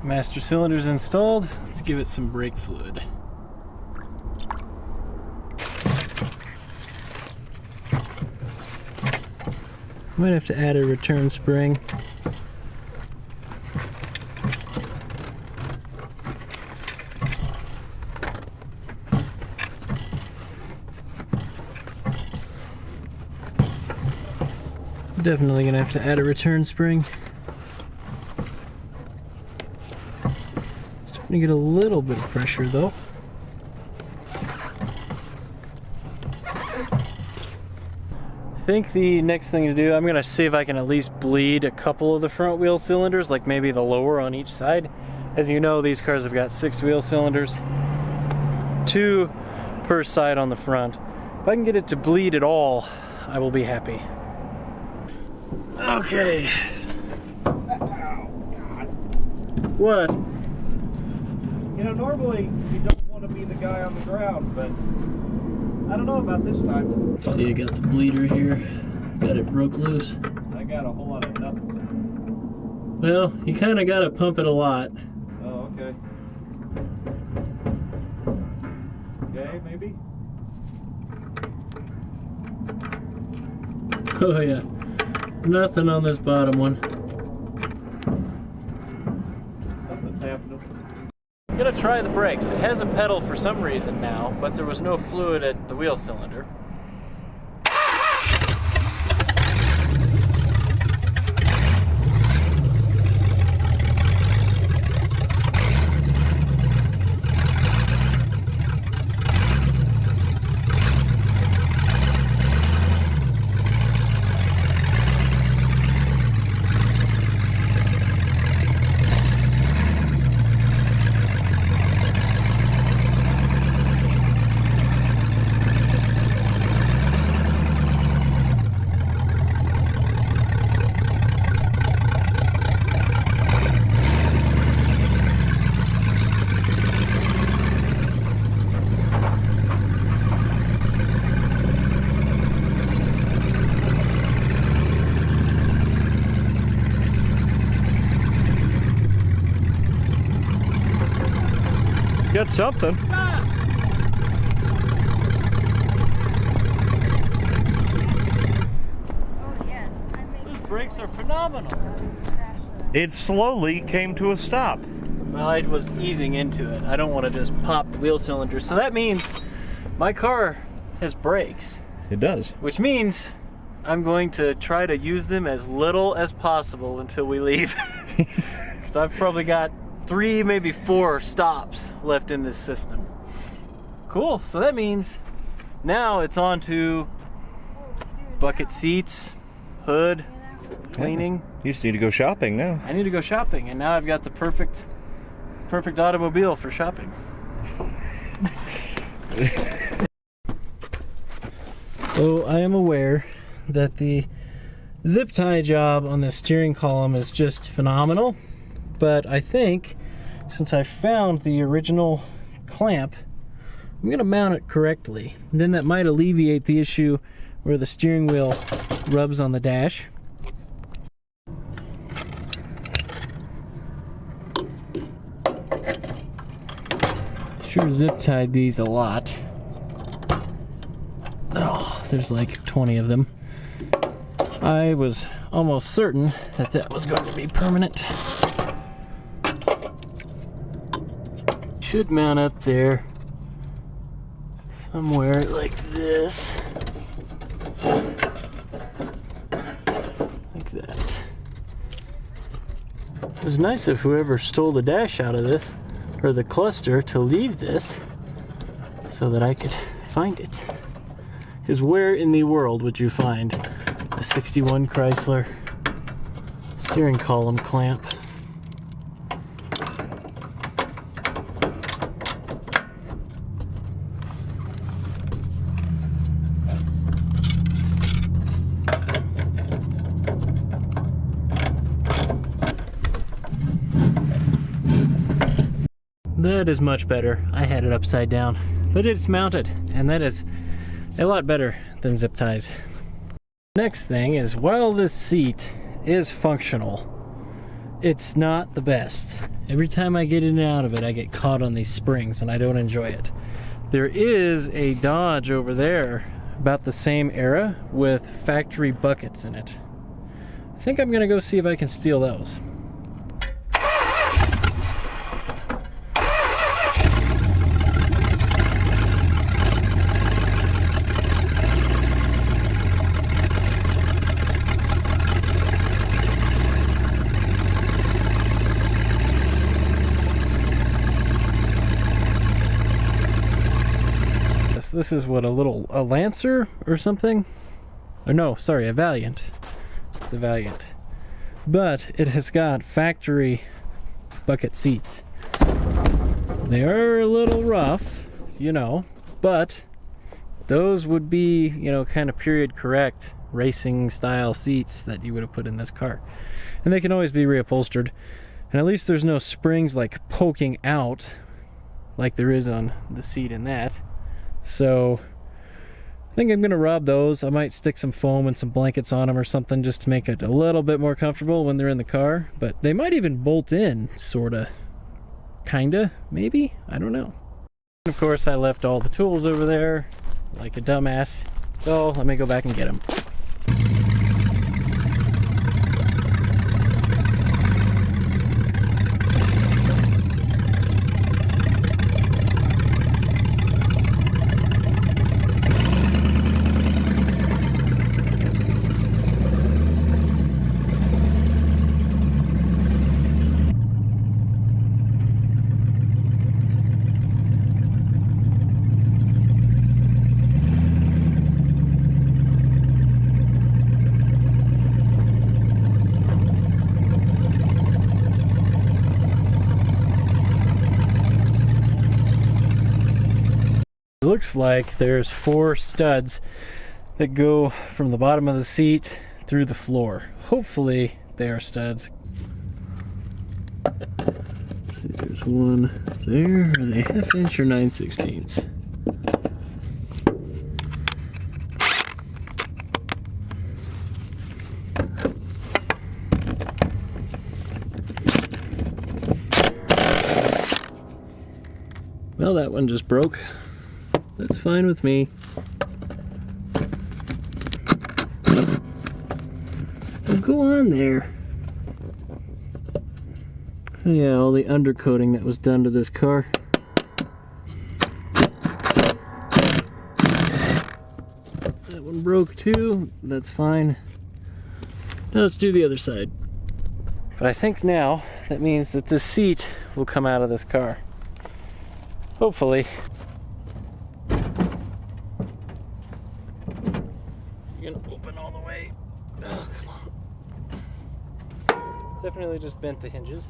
Master cylinder's installed. Let's give it some brake fluid. Might have to add a return spring. Definitely gonna have to add a return spring. Gonna get a little bit of pressure though. I think the next thing to do, I'm gonna see if I can at least bleed a couple of the front wheel cylinders, like maybe the lower on each side. As you know, these cars have got 6 wheel cylinders, 2 per side on the front. If I can get it to bleed at all, I will be happy. Okay. Oh, God. What? You know, normally you don't want to be the guy on the ground, but I don't know about this time. See, I got the bleeder here. Got it broke loose. I got a whole lot of nothing. Well, you kind of got to pump it a lot. Oh, okay. Okay, maybe? Oh yeah. Nothing on this bottom one. Something's happening. I'm gonna try the brakes. It has a pedal for some reason now, but there was no fluid at the wheel cylinder. Got something. Stop! Oh yes, Those brakes are phenomenal. It slowly came to a stop. Well, I was easing into it. I don't want to just pop the wheel cylinder. So that means my car has brakes, It does. which means I'm going to try to use them as little as possible until we leave. Because I've probably got 3, maybe 4 stops left in this system. Cool, so that means now it's on to bucket seats, hood, cleaning. You just need to go shopping now. I need to go shopping, and now I've got the perfect automobile for shopping. So I am aware that the zip tie job on the steering column is just phenomenal, but I think since I found the original clamp, I'm gonna mount it correctly. And then that might alleviate the issue where the steering wheel rubs on the dash. Sure zip tied these a lot. Oh, there's like 20 of them. I was almost certain that that was going to be permanent. Should mount up there somewhere like this. Like that. It was nice of whoever stole the dash out of this, or the cluster, to leave this so that I could find it. Because where in the world would you find a 61 Chrysler steering column clamp? That is much better. I had it upside down, but it's mounted, and that is a lot better than zip ties. Next thing is, while this seat is functional, it's not the best. Every time I get in and out of it, I get caught on these springs, and I don't enjoy it. There is a Dodge over there, about the same era, with factory buckets in it. I think I'm gonna go see if I can steal those. This is what, a Lancer or something? Or no, sorry, a Valiant. It's a Valiant. But it has got factory bucket seats. They are a little rough, you know, but those would be, you know, kind of period correct racing style seats that you would have put in this car. And they can always be reupholstered. And at least there's no springs like poking out like there is on the seat in that. So I think I'm gonna rob those. I might stick some foam and some blankets on them or something just to make it a little bit more comfortable when they're in the car. But they might even bolt in, sorta, kinda, maybe, I don't know. Of course, I left all the tools over there like a dumbass, so let me go back and get them. It looks like there's 4 studs that go from the bottom of the seat through the floor. Hopefully they are studs. Let's see, there's one there. Are they 1/2 inch or 9/16? Well, that one just broke. That's fine with me. Well, go on there. Oh, yeah, all the undercoating that was done to this car. That one broke too. That's fine. Now let's do the other side. But I think now that means that this seat will come out of this car. Hopefully. You're gonna open all the way. Oh, come on. Definitely just bent the hinges.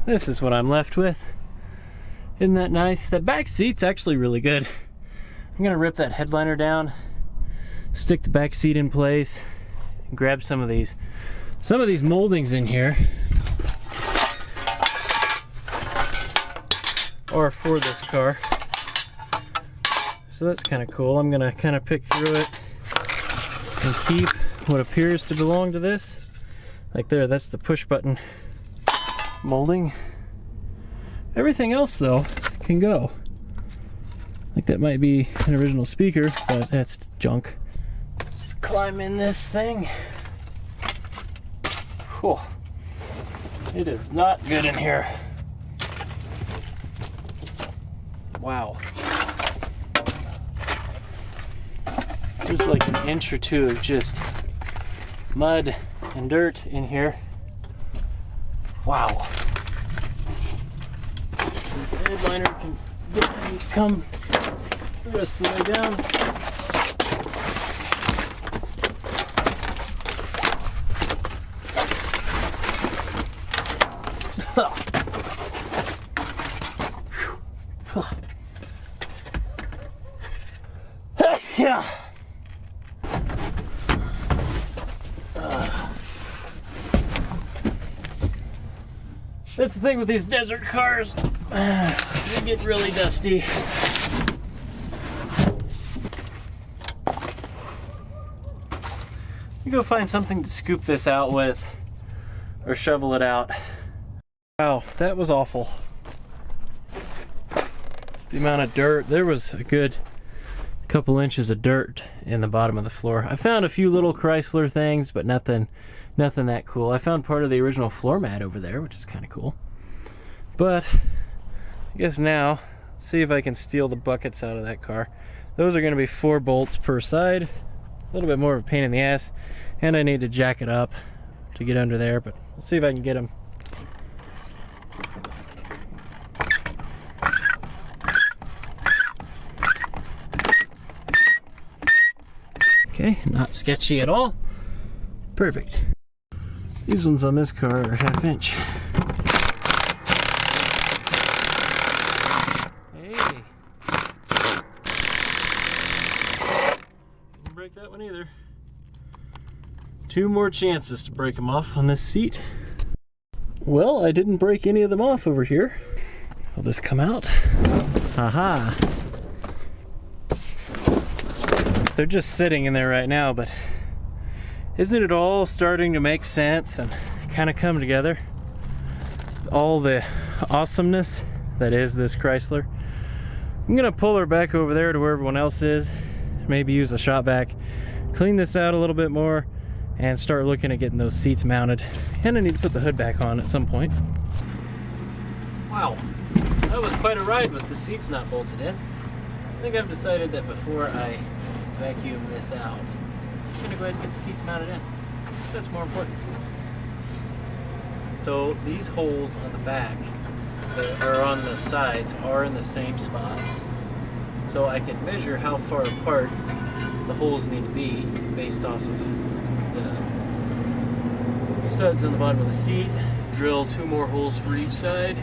This is what I'm left with. Isn't that nice? That back seat's actually really good. I'm gonna rip that headliner down, stick the back seat in place, and grab some of these moldings in here are for this car. So that's kind of cool. I'm gonna kind of pick through it and keep what appears to belong to this. Like there, that's the push button molding. Everything else though can go. Like that might be an original speaker, but that's junk. Just climb in this thing. Whew. It is not good in here. Wow. There's like an inch or two of just mud and dirt in here. Wow. This headliner can come the rest of the way down. Yeah. That's the thing with these desert cars. They get really dusty. You go find something to scoop this out with or shovel it out. Wow, that was awful. It's the amount of dirt. There was a good couple inches of dirt in the bottom of the floor. I found a few little Chrysler things, but nothing that cool. I found part of the original floor mat over there, which is kind of cool. But I guess now, let's see if I can steal the buckets out of that car. Those are going to be 4 bolts per side. A little bit more of a pain in the ass, and I need to jack it up to get under there, but let's see if I can get them. Okay, not sketchy at all. Perfect. These ones on this car are 1/2 inch. Hey. Didn't break that one either. 2 more chances to break them off on this seat. Well, I didn't break any of them off over here. Will this come out? Haha. They're just sitting in there right now, but isn't it all starting to make sense and kind of come together? All the awesomeness that is this Chrysler. I'm gonna pull her back over there to where everyone else is, maybe use a shop vac, clean this out a little bit more, and start looking at getting those seats mounted. And I need to put the hood back on at some point. Wow, that was quite a ride with the seats not bolted in. I think I've decided that before I vacuum this out, I'm just gonna go ahead and get the seats mounted in. That's more important. So these holes on the back that are on the sides are in the same spots. So I can measure how far apart the holes need to be based off of the studs on the bottom of the seat. Drill 2 more holes for each side,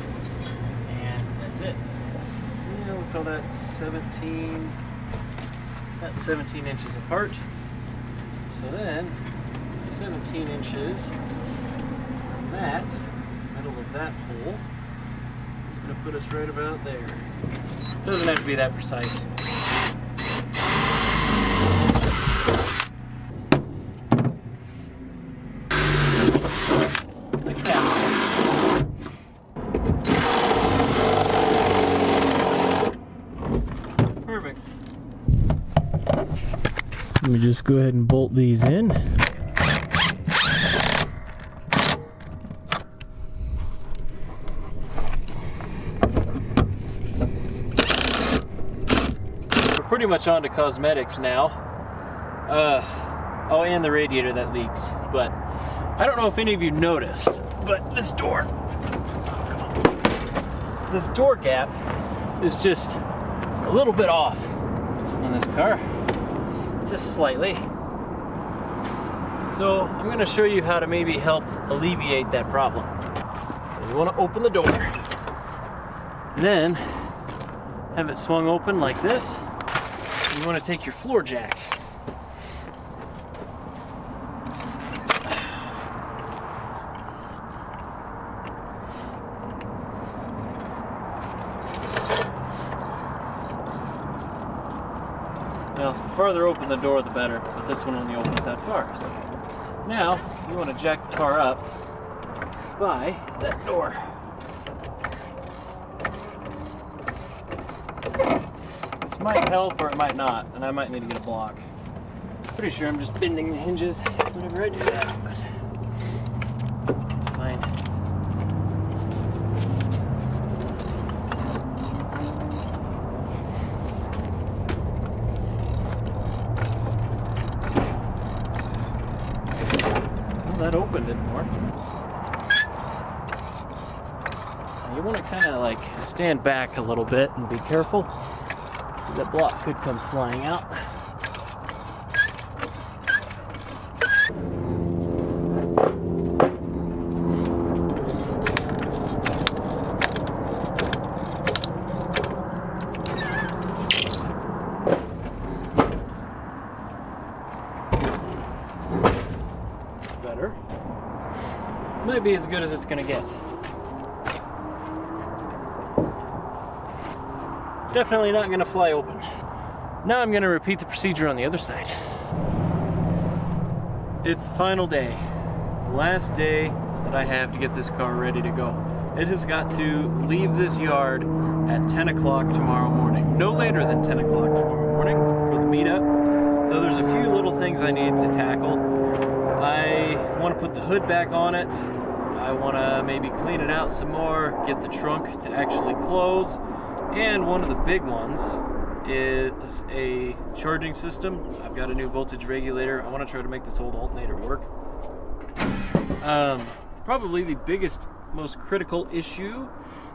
and that's it. So we'll call that 17. That's 17 inches apart. So then 17 inches from that, middle of that hole, is going to put us right about there. Doesn't have to be that precise. Like that. Perfect. Let me just go ahead and bolt these in. We're pretty much on to cosmetics now. Oh, and the radiator that leaks. But I don't know if any of you noticed, but this door gap is just a little bit off on this car. Just slightly. So I'm going to show you how to maybe help alleviate that problem. So you want to open the door, then have it swung open like this. You want to take your floor jack. Now, the farther open the door, the better, but this one only opens that far. So now, you want to jack the car up by that door. This might help or it might not, and I might need to get a block. Pretty sure I'm just bending the hinges whenever I do that, but it's fine. That opened it more. You want to kind of like stand back a little bit and be careful. That block could come flying out. Better. Might be as good as it's gonna get. Definitely not gonna fly open. Now I'm gonna repeat the procedure on the other side. It's the final day. The last day that I have to get this car ready to go. It has got to leave this yard at 10 o'clock tomorrow morning. No later than 10 o'clock tomorrow morning for the meetup. So there's a few little things I need to tackle. I want to put the hood back on it. I want to maybe clean it out some more, get the trunk to actually close. And one of the big ones is a charging system. I've got a new voltage regulator. I want to try to make this old alternator work. Probably the biggest, most critical issue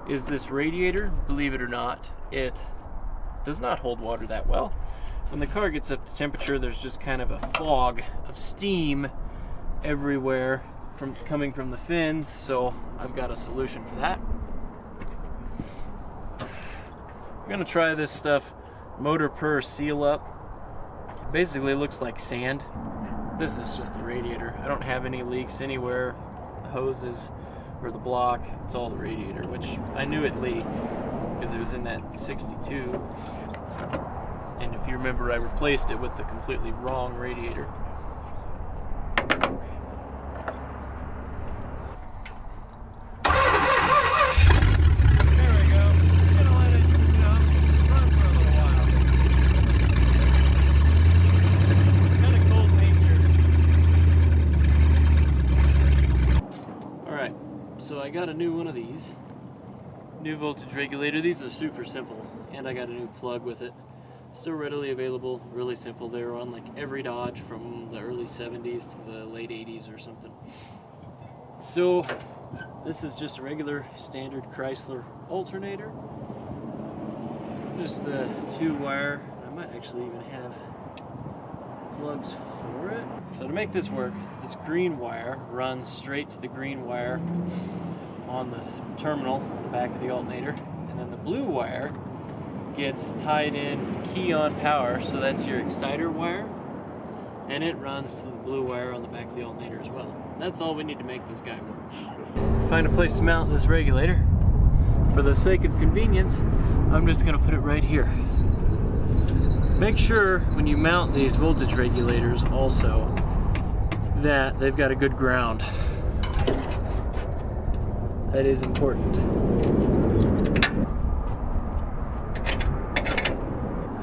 is this radiator. Believe it or not, it does not hold water that well. When the car gets up to temperature, there's just kind of a fog of steam everywhere coming from the fins, so I've got a solution for that. I'm gonna try this stuff, Motor Per Seal Up. Basically it looks like sand. This is just the radiator. I don't have any leaks anywhere. The hoses or the block, it's all the radiator, which I knew it leaked because it was in that 62. And if you remember, I replaced it with the completely wrong radiator. So I got a new one of these, new voltage regulator. These are super simple, and I got a new plug with it. Still readily available, really simple. They were on like every Dodge from the early 70s to the late 80s or something. So this is just a regular standard Chrysler alternator. Just the 2-wire. I might actually even have plugs for it. So to make this work, this green wire runs straight to the green wire on the terminal on the back of the alternator, and then the blue wire gets tied in with key on power, so that's your exciter wire, and it runs to the blue wire on the back of the alternator as well. That's all we need to make this guy work. Find a place to mount this regulator. For the sake of convenience, I'm just going to put it right here. Make sure when you mount these voltage regulators also that they've got a good ground. That is important.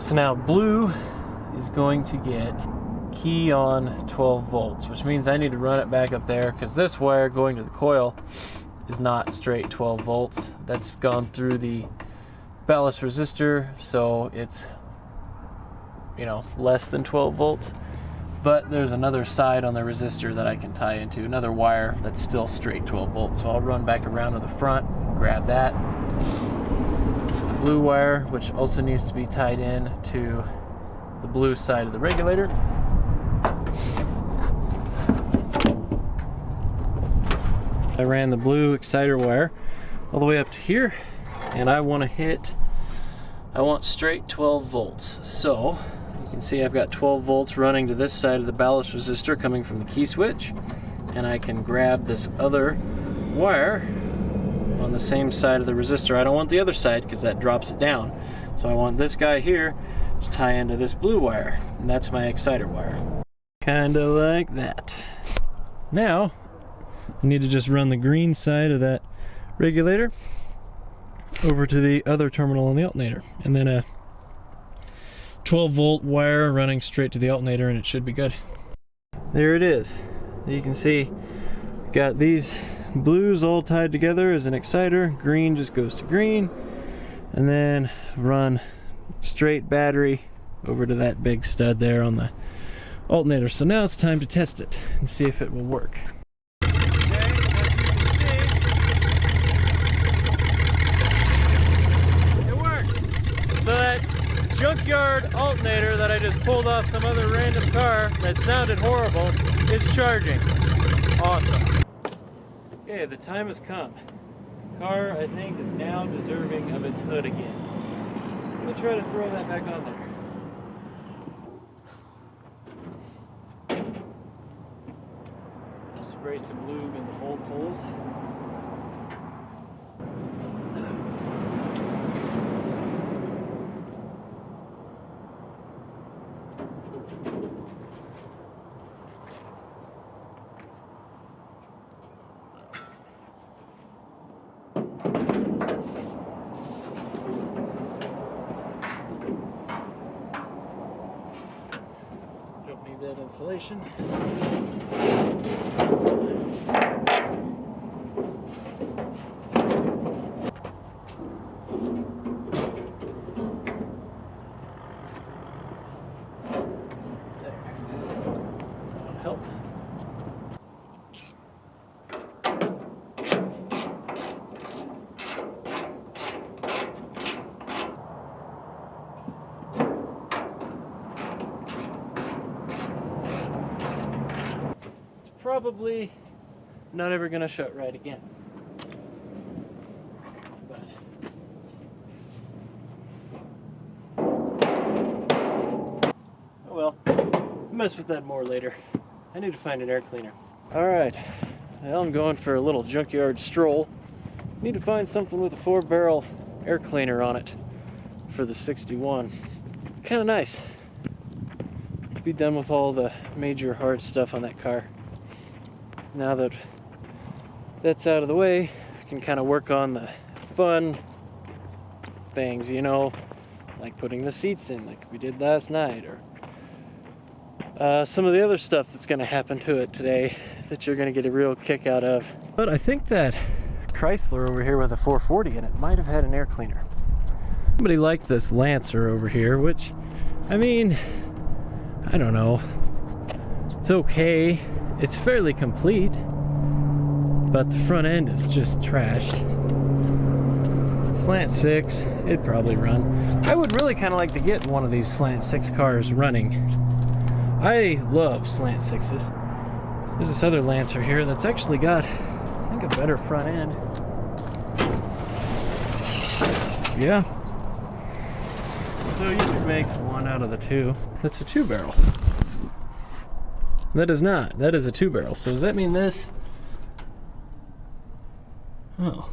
So now blue is going to get key on 12 volts, which means I need to run it back up there because this wire going to the coil is not straight 12 volts. That's gone through the ballast resistor, so it's, you know, less than 12 volts. But there's another side on the resistor that I can tie into, another wire that's still straight 12 volts. So I'll run back around to the front, grab that. The blue wire, which also needs to be tied in to the blue side of the regulator. I ran the blue exciter wire all the way up to here, and I want straight 12 volts. So you can see I've got 12 volts running to this side of the ballast resistor coming from the key switch, and I can grab this other wire on the same side of the resistor. I don't want the other side because that drops it down, so I want this guy here to tie into this blue wire, and that's my exciter wire. Kinda like that. Now I need to just run the green side of that regulator over to the other terminal on the alternator, and then a 12 volt wire running straight to the alternator, and it should be good. There it is. You can see got these blues all tied together as an exciter. Green just goes to green, and then run straight battery over to that big stud there on the alternator. So now it's time to test it and see if it will work. Junkyard alternator that I just pulled off some other random car that sounded horrible is charging. Awesome. Okay, the time has come. The car, I think, is now deserving of its hood again. Let me try to throw that back on there. Spray some lube in the bolt holes. That insulation. probably not ever gonna shut right again. But oh well, I'll mess with that more later. I need to find an air cleaner. Alright, well, I'm going for a little junkyard stroll. Need to find something with a 4-barrel air cleaner on it for the 61. Kind of nice. Be done with all the major hard stuff on that car. Now that that's out of the way, I can kind of work on the fun things, you know, like putting the seats in like we did last night, or some of the other stuff that's going to happen to it today that you're going to get a real kick out of. But I think that Chrysler over here with a 440 in it might have had an air cleaner. Somebody liked this Lancer over here, which, I mean, I don't know. It's okay. It's fairly complete, but the front end is just trashed. Slant 6, it'd probably run. I would really kind of like to get one of these Slant 6 cars running. I love Slant 6s. There's this other Lancer here that's actually got, I think, a better front end. Yeah. So you could make one out of the two. That's a 2-barrel. That is not. That is a 2-barrel. So does that mean this? Oh.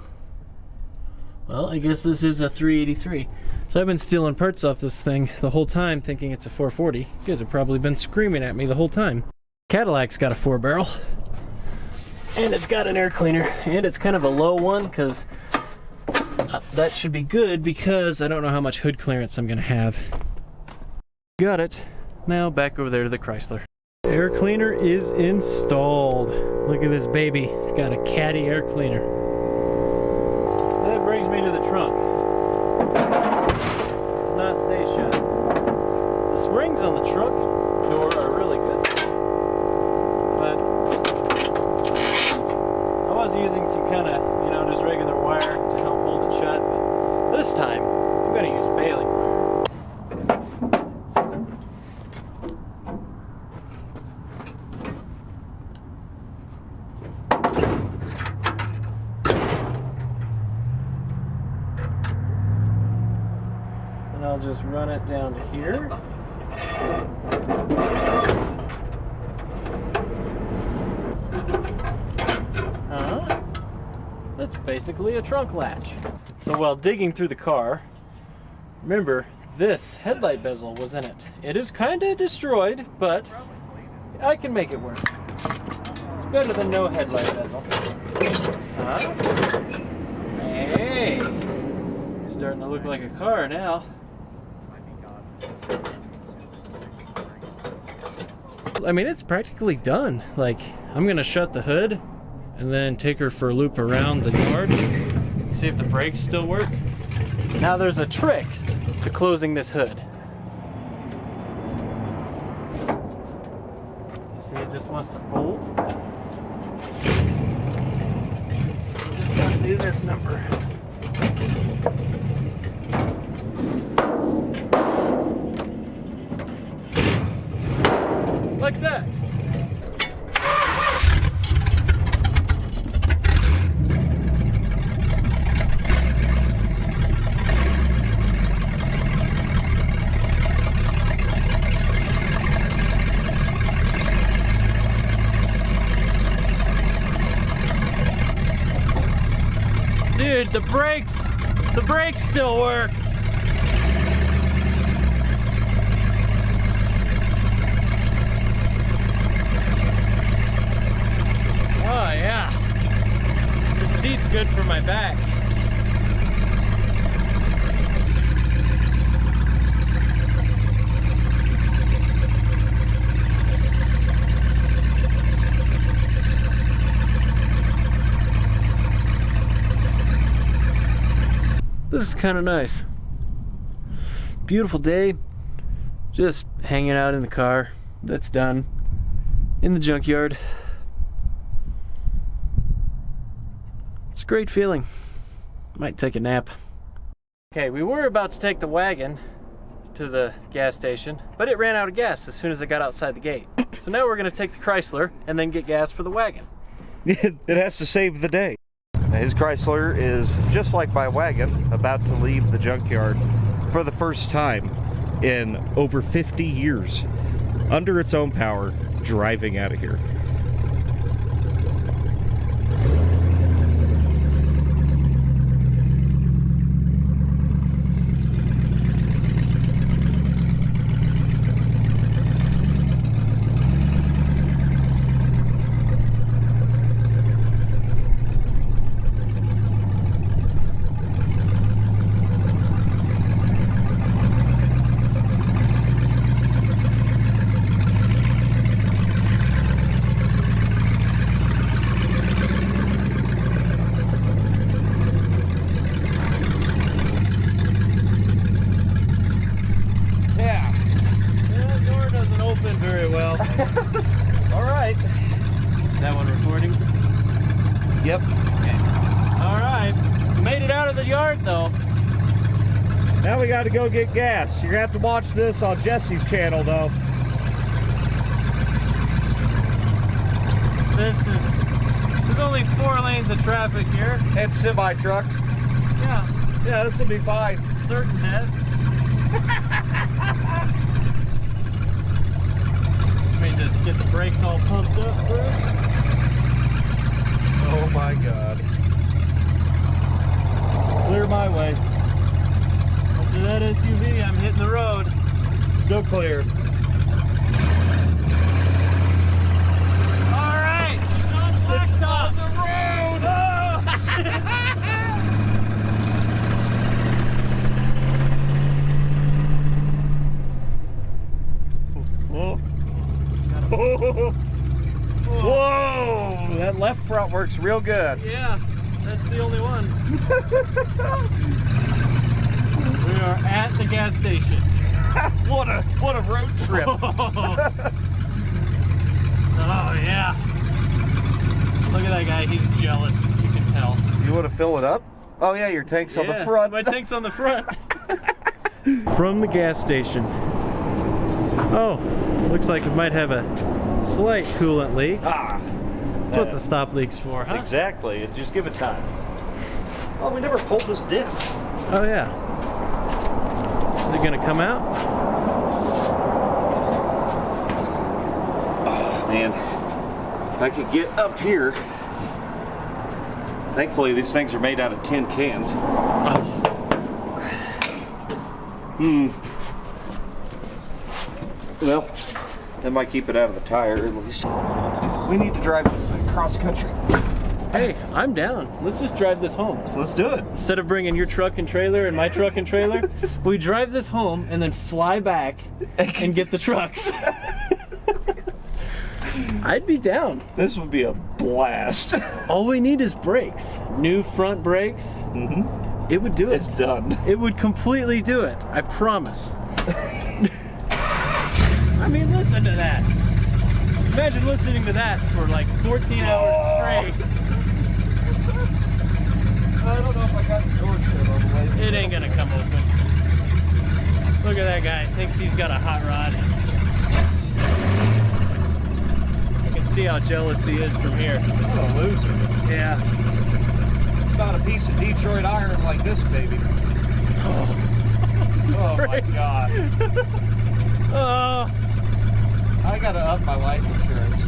Well, I guess this is a 383. So I've been stealing parts off this thing the whole time thinking it's a 440. You guys have probably been screaming at me the whole time. Cadillac's got a 4-barrel. And it's got an air cleaner. And it's kind of a low one because that should be good because I don't know how much hood clearance I'm going to have. Got it. Now back over there to the Chrysler. Air cleaner is installed. Look at this baby. It's got a caddy air cleaner. That brings me to the trunk. Does not stay shut. The springs on the trunk door are really good. But I was using some kind of, you know, just regular wire to help hold it shut. But this time, I'm going to use baling wire. And I'll just run it down to here. That's basically a trunk latch. So while digging through the car, remember this headlight bezel was in it. It is kind of destroyed, but I can make it work. It's better than no headlight bezel. Hey, starting to look like a car now. I mean, it's practically done. Like, I'm gonna shut the hood and then take her for a loop around the yard, see if the brakes still work. Now there's a trick to closing this hood. You see, it just wants to fold. Just gotta do this number. Like that. Dude, the brakes still work. Oh yeah, this seat's good for my back. This is kind of nice. Beautiful day. Just hanging out in the car. That's done. In the junkyard. It's a great feeling. Might take a nap. Okay, we were about to take the wagon to the gas station, but it ran out of gas as soon as it got outside the gate. So now we're gonna take the Chrysler and then get gas for the wagon. It has to save the day. His Chrysler is just like my wagon, about to leave the junkyard for the first time in over 50 years, under its own power, driving out of here. Yep. Okay. All right. Made it out of the yard though. Now we got to go get gas. You're gonna have to watch this on Jesse's channel though. There's only 4 lanes of traffic here. And semi trucks. Yeah. Yeah, this will be fine. Certain death. Let me just get the brakes all pumped up first. Oh my God. Clear my way. After that SUV, I'm hitting the road. Still clear. All right, on blacktop. The road. Oh. Oh. Whoa! That left front works real good. Yeah, that's the only one. We are at the gas station. What a road trip. Oh yeah. Look at that guy, he's jealous, you can tell. You want to fill it up? Oh yeah, your tank's on the front. My tank's on the front. From the gas station. Oh, looks like it might have a slight coolant leak. Ah. That's what the stop leak's for, huh? Exactly. Just give it time. Oh, we never pulled this diff. Oh yeah. Is it gonna come out? Oh man. If I could get up here. Thankfully these things are made out of tin cans. Well, that might keep it out of the tire at least. We need to drive this thing cross country. Hey, I'm down. Let's just drive this home. Let's do it. Instead of bringing your truck and trailer and my truck and trailer, we drive this home and then fly back and get the trucks. I'd be down. This would be a blast. All we need is brakes. New front brakes. Mm-hmm. It would do it. It's done. It would completely do it. I promise. I mean, listen to that. Imagine listening to that for like 14 hours straight. I don't know if I got the door shut all the way. It ain't gonna come open. Look at that guy. Thinks he's got a hot rod. You can see how jealous he is from here. What a loser. Yeah. It's not a piece of Detroit iron like this, baby. Oh my God. Oh. I gotta up my life insurance.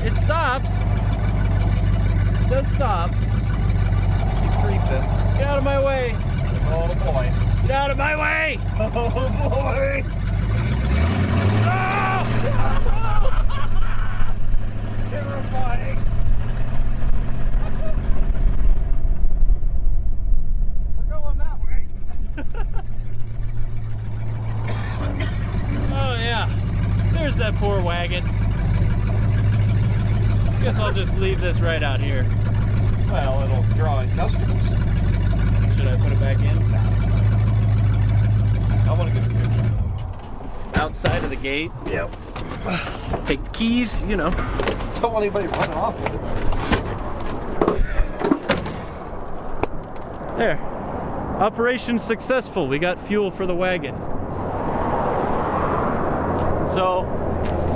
It stops. It does stop. Keep creeping. Get out of my way. Oh boy. Get out of my way. Oh boy. Oh! Terrifying. We're going that way. Oh yeah. There's that poor wagon. Guess I'll just leave this right out here. Well, it'll draw in customers. Should I put it back in? I want to get a picture. Outside of the gate. Yep. Take the keys, you know. Don't want anybody running off with it. There. Operation successful. We got fuel for the wagon. So,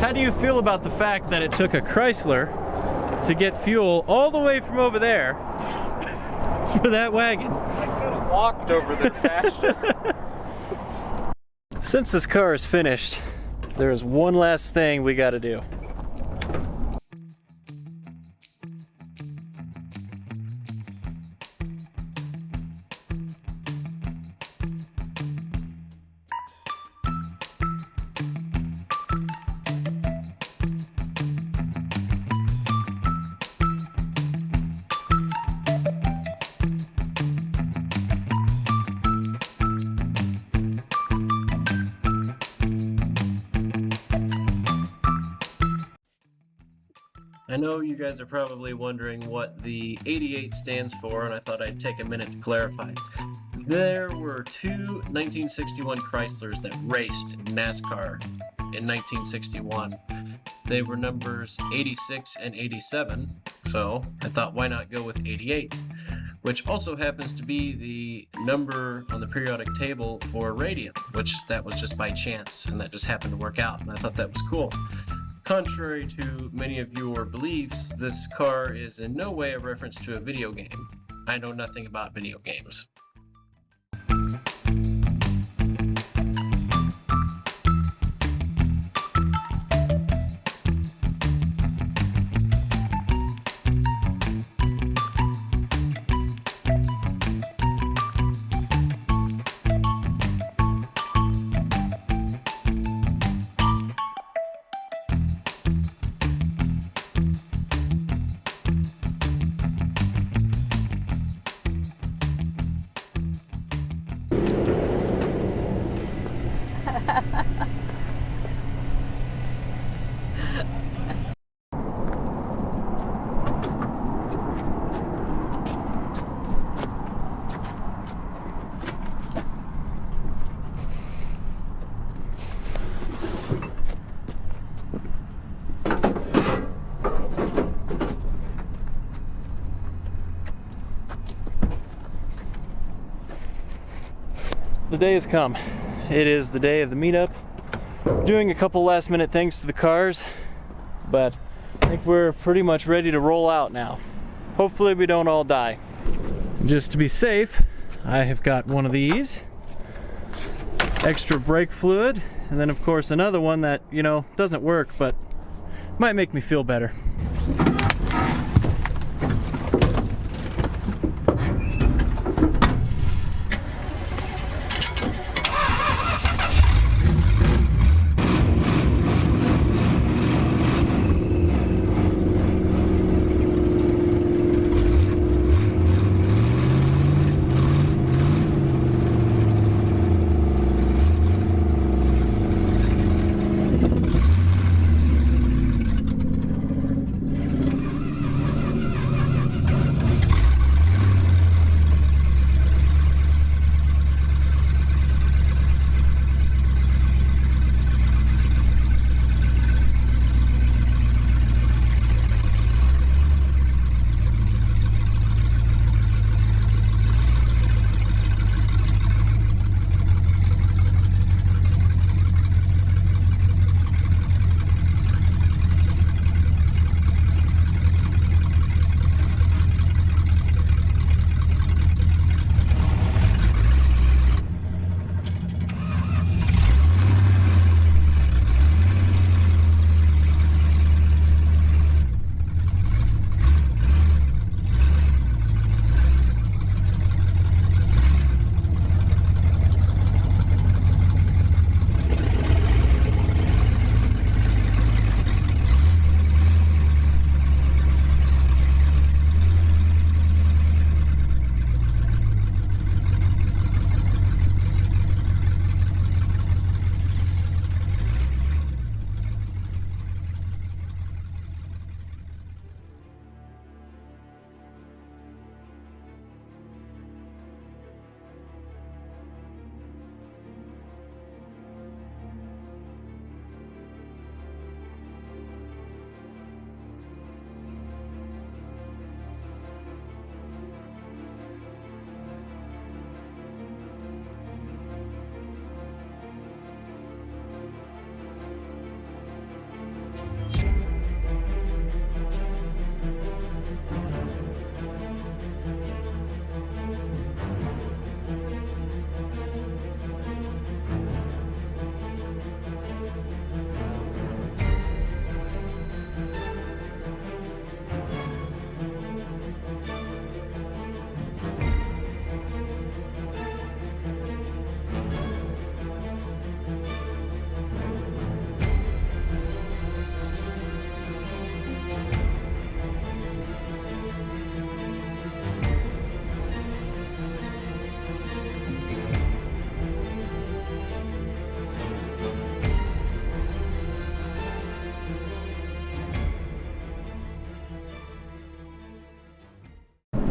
how do you feel about the fact that it took a Chrysler to get fuel all the way from over there for that wagon? I could have walked over there faster. Since this car is finished, there is one last thing we got to do. I know you guys are probably wondering what the 88 stands for, and I thought I'd take a minute to clarify. There were two 1961 Chryslers that raced in NASCAR in 1961. They were numbers 86 and 87, so I thought why not go with 88, which also happens to be the number on the periodic table for radium, which that was just by chance, and that just happened to work out, and I thought that was cool. Contrary to many of your beliefs, this car is in no way a reference to a video game. I know nothing about video games. The day has come. It is the day of the meetup. Doing a couple last minute things to the cars, but I think we're pretty much ready to roll out now. Hopefully we don't all die. Just to be safe, I have got one of these, extra brake fluid, and then of course another one that, you know, doesn't work, but might make me feel better.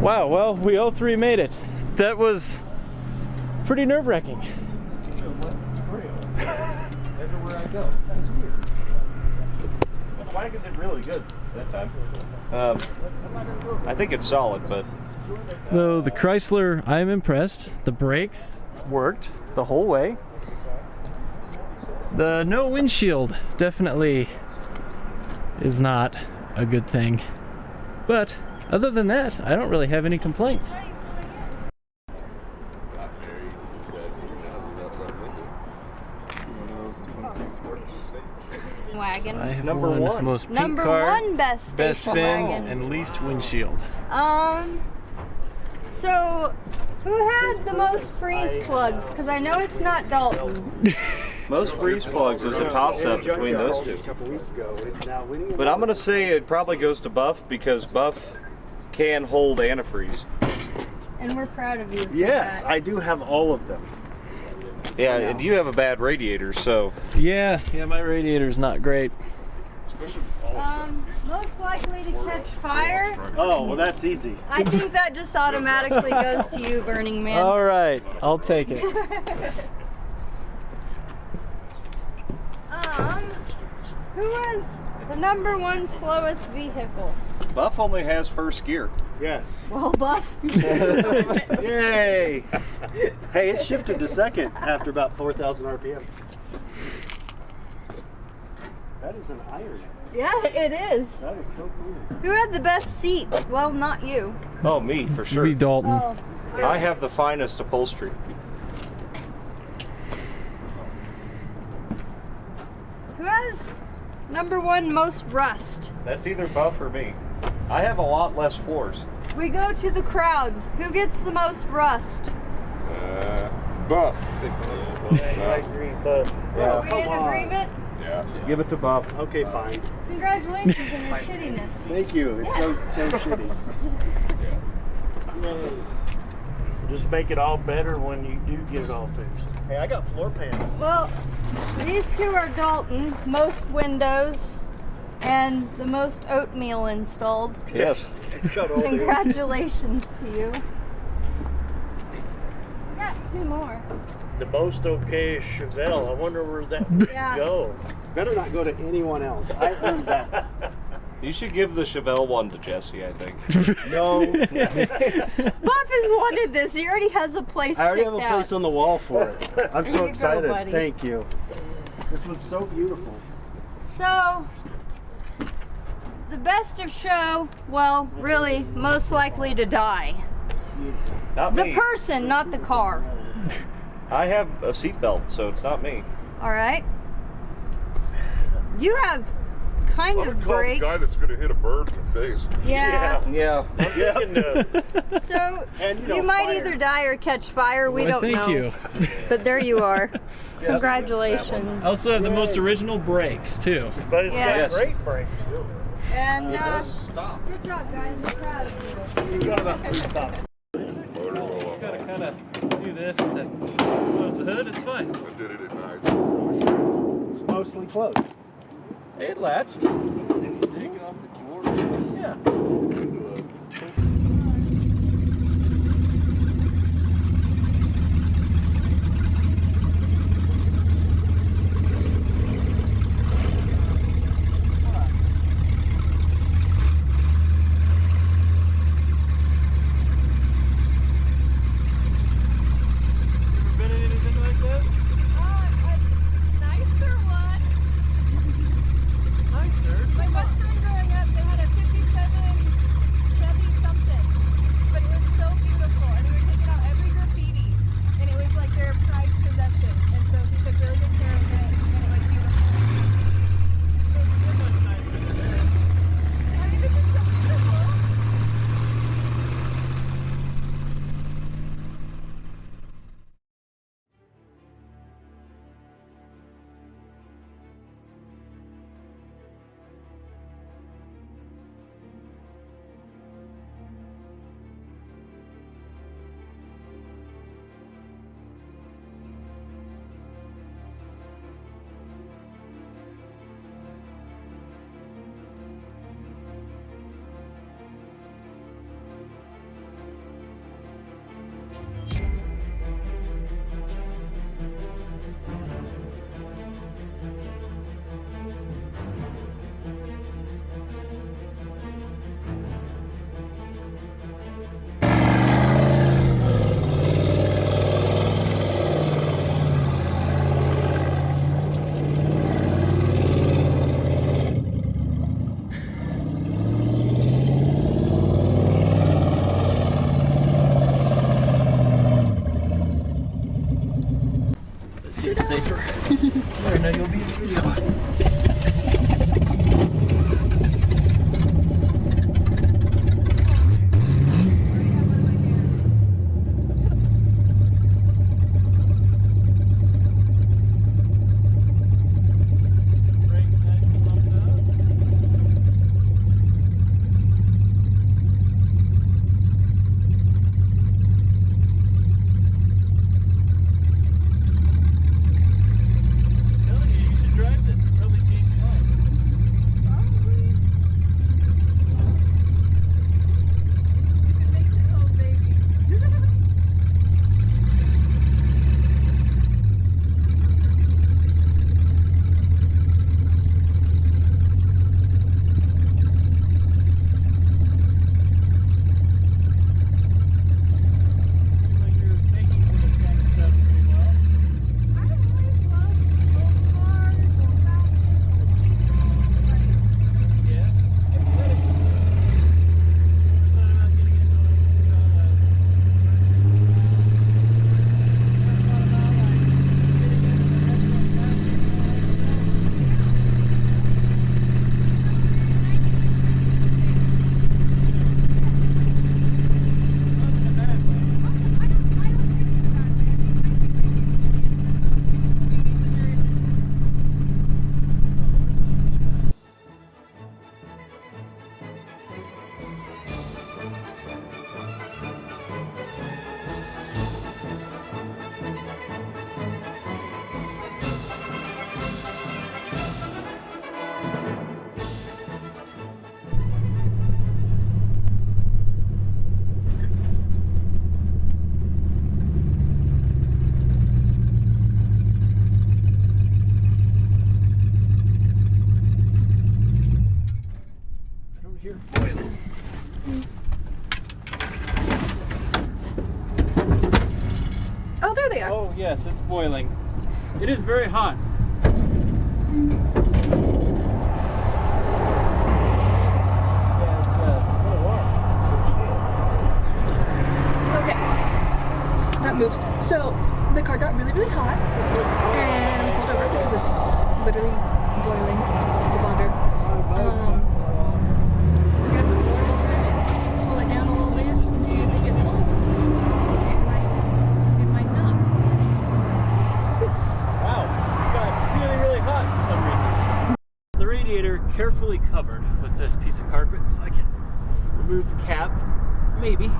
Wow, well, we all three made it. That was pretty nerve-wracking. Everywhere I go. That's weird. The wagon did really good that time. I think it's solid, but... So the Chrysler, I'm impressed. The brakes worked the whole way. The no windshield definitely is not a good thing. But other than that, I don't really have any complaints. Wagon. I have Number won one. most pink Number car, one best best station fins, wagon. and least windshield. So who had the most freeze plugs? Because I know it's not Dalton. Most freeze plugs is a toss-up between those two. But I'm going to say it probably goes to Buff because Buff can hold antifreeze. And we're proud of you. For Yes, that. I do have all of them. Yeah, and you have a bad radiator, so... Yeah, my radiator's not great. Most likely to catch fire. Oh, well, that's easy. I think that just automatically goes to you, Burning Man. All right, I'll take it. Who was the number one slowest vehicle? Buff only has first gear. Yes. Well, Buff. Yay! Hey, it shifted to second after about 4,000 RPM. That is an iron. Yeah, it is. That is so cool. Who had the best seat? Well, not you. Oh, me, for Should sure. be Dalton. Oh. I have the finest upholstery. Who has number one most rust? That's either Buff or me. I have a lot less floors. We go to the crowd. Who gets the most rust? Buff. Are we in agreement? Yeah. Give it to Buff. Okay, fine. Congratulations on your shittiness. Thank you. It's so shitty. Just make it all better when you do get it all fixed. Hey, I got floor pans. Well, these two are Dalton, most windows, and the most oatmeal installed. Yes. It's got all the... Congratulations to you. Got two more. The most okay is Chevelle. I wonder where that would Yeah. go. Better not go to anyone else. I earned that. You should give the Chevelle one to Jesse, I think. No. Buff has wanted this. He already has a place I already have a picked place out. on the wall for it. I'm There so you go, excited. buddy. Thank you. This one's so beautiful. So, the best of show, well, really, most likely to die. Not The me. person, not the car. I have a seatbelt, so it's not me. All right. You have kind I'm of the brakes. guy that's going to hit a bird in the face. Yeah. Yeah. So And, you know, you might fire. either die or catch fire. We Well, don't thank know. you. But there you are. Congratulations. I also have the most original brakes too. But it's Yes. got great brakes. And Stop. good job, guys. I'm proud of you. He's got about 3 stops. Gotta kind of do this to close the hood. It's fine. I did it at night. It's mostly closed. It latched. Yeah. Been in anything like that? A nicer one. Nicer. My best friend growing up, they had a 57 Chevy safer. I know you'll be in the video. Oh, there they are. Oh yes, it's boiling. It is very hot. Yeah, it's a little warm. Okay. That moves. So the car got really, really hot, and we pulled over because it's literally boiling the bonder. We're gonna put the doors in it, pull it down a little bit, and see if it gets hot. It might not. We'll see. Wow, it got really, really hot for some reason. The radiator carefully covered with this piece of carpet so I can remove the cap, maybe.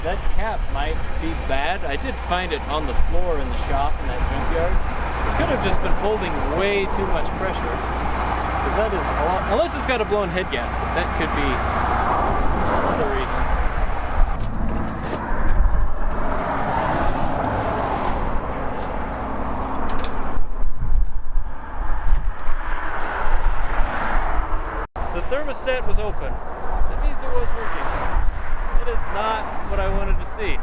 That cap might be bad. I did find it on the floor in the shop in that junkyard. It could have just been holding way too much pressure. Because that is a lot, unless it's got a blown head gasket. That could be another reason. The thermostat was open. That means it was working. It is not what I wanted to see.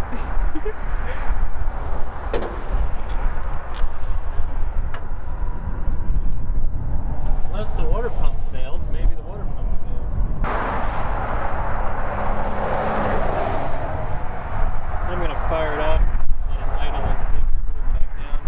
Unless the water pump failed, maybe the water pump failed. I'm gonna fire it up, let it idle and see if it cools back down.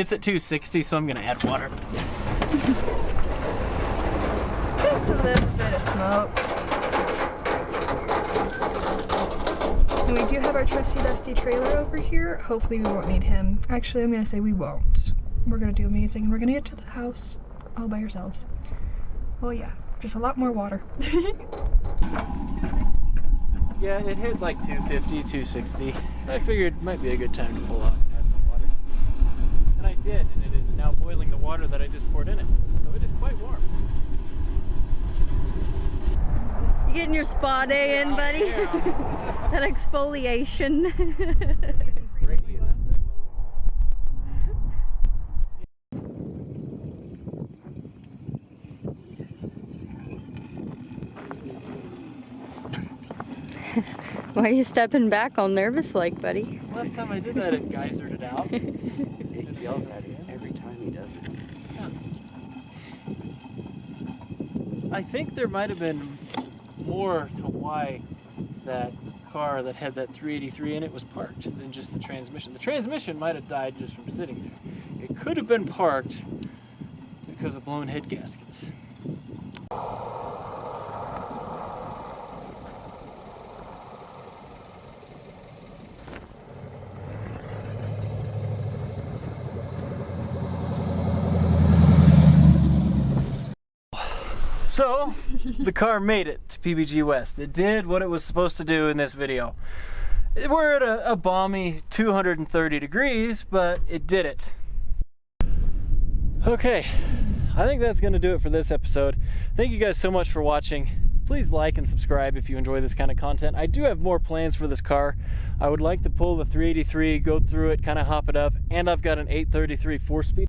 It's at 260, so I'm gonna add water. Just a little bit of smoke. And we do have our trusty dusty trailer over here. Hopefully we won't need him. Actually, I'm gonna say we won't. We're gonna do amazing, and we're gonna get to the house all by ourselves. Oh yeah, just a lot more water. Yeah, it hit like 250, 260. I figured it might be a good time to pull off and add some water. And I did, and it is now boiling the water that I just poured in it. So it is quite warm. You getting your spa day in, buddy? That exfoliation. Why are you stepping back all nervous like, buddy? Last time I did that, it geysered it out. It yells at it every time he does it. Yeah. I think there might have been more to why that car that had that 383 in it was parked than just the transmission. The transmission might have died just from sitting there. It could have been parked because of blown head gaskets. So, the car made it to PBG West. It did what it was supposed to do in this video. We're at a balmy 230 degrees, but it did it. Okay, I think that's going to do it for this episode. Thank you guys so much for watching. Please like and subscribe if you enjoy this kind of content. I do have more plans for this car. I would like to pull the 383, go through it, kind of hop it up, and I've got an 833 4-speed.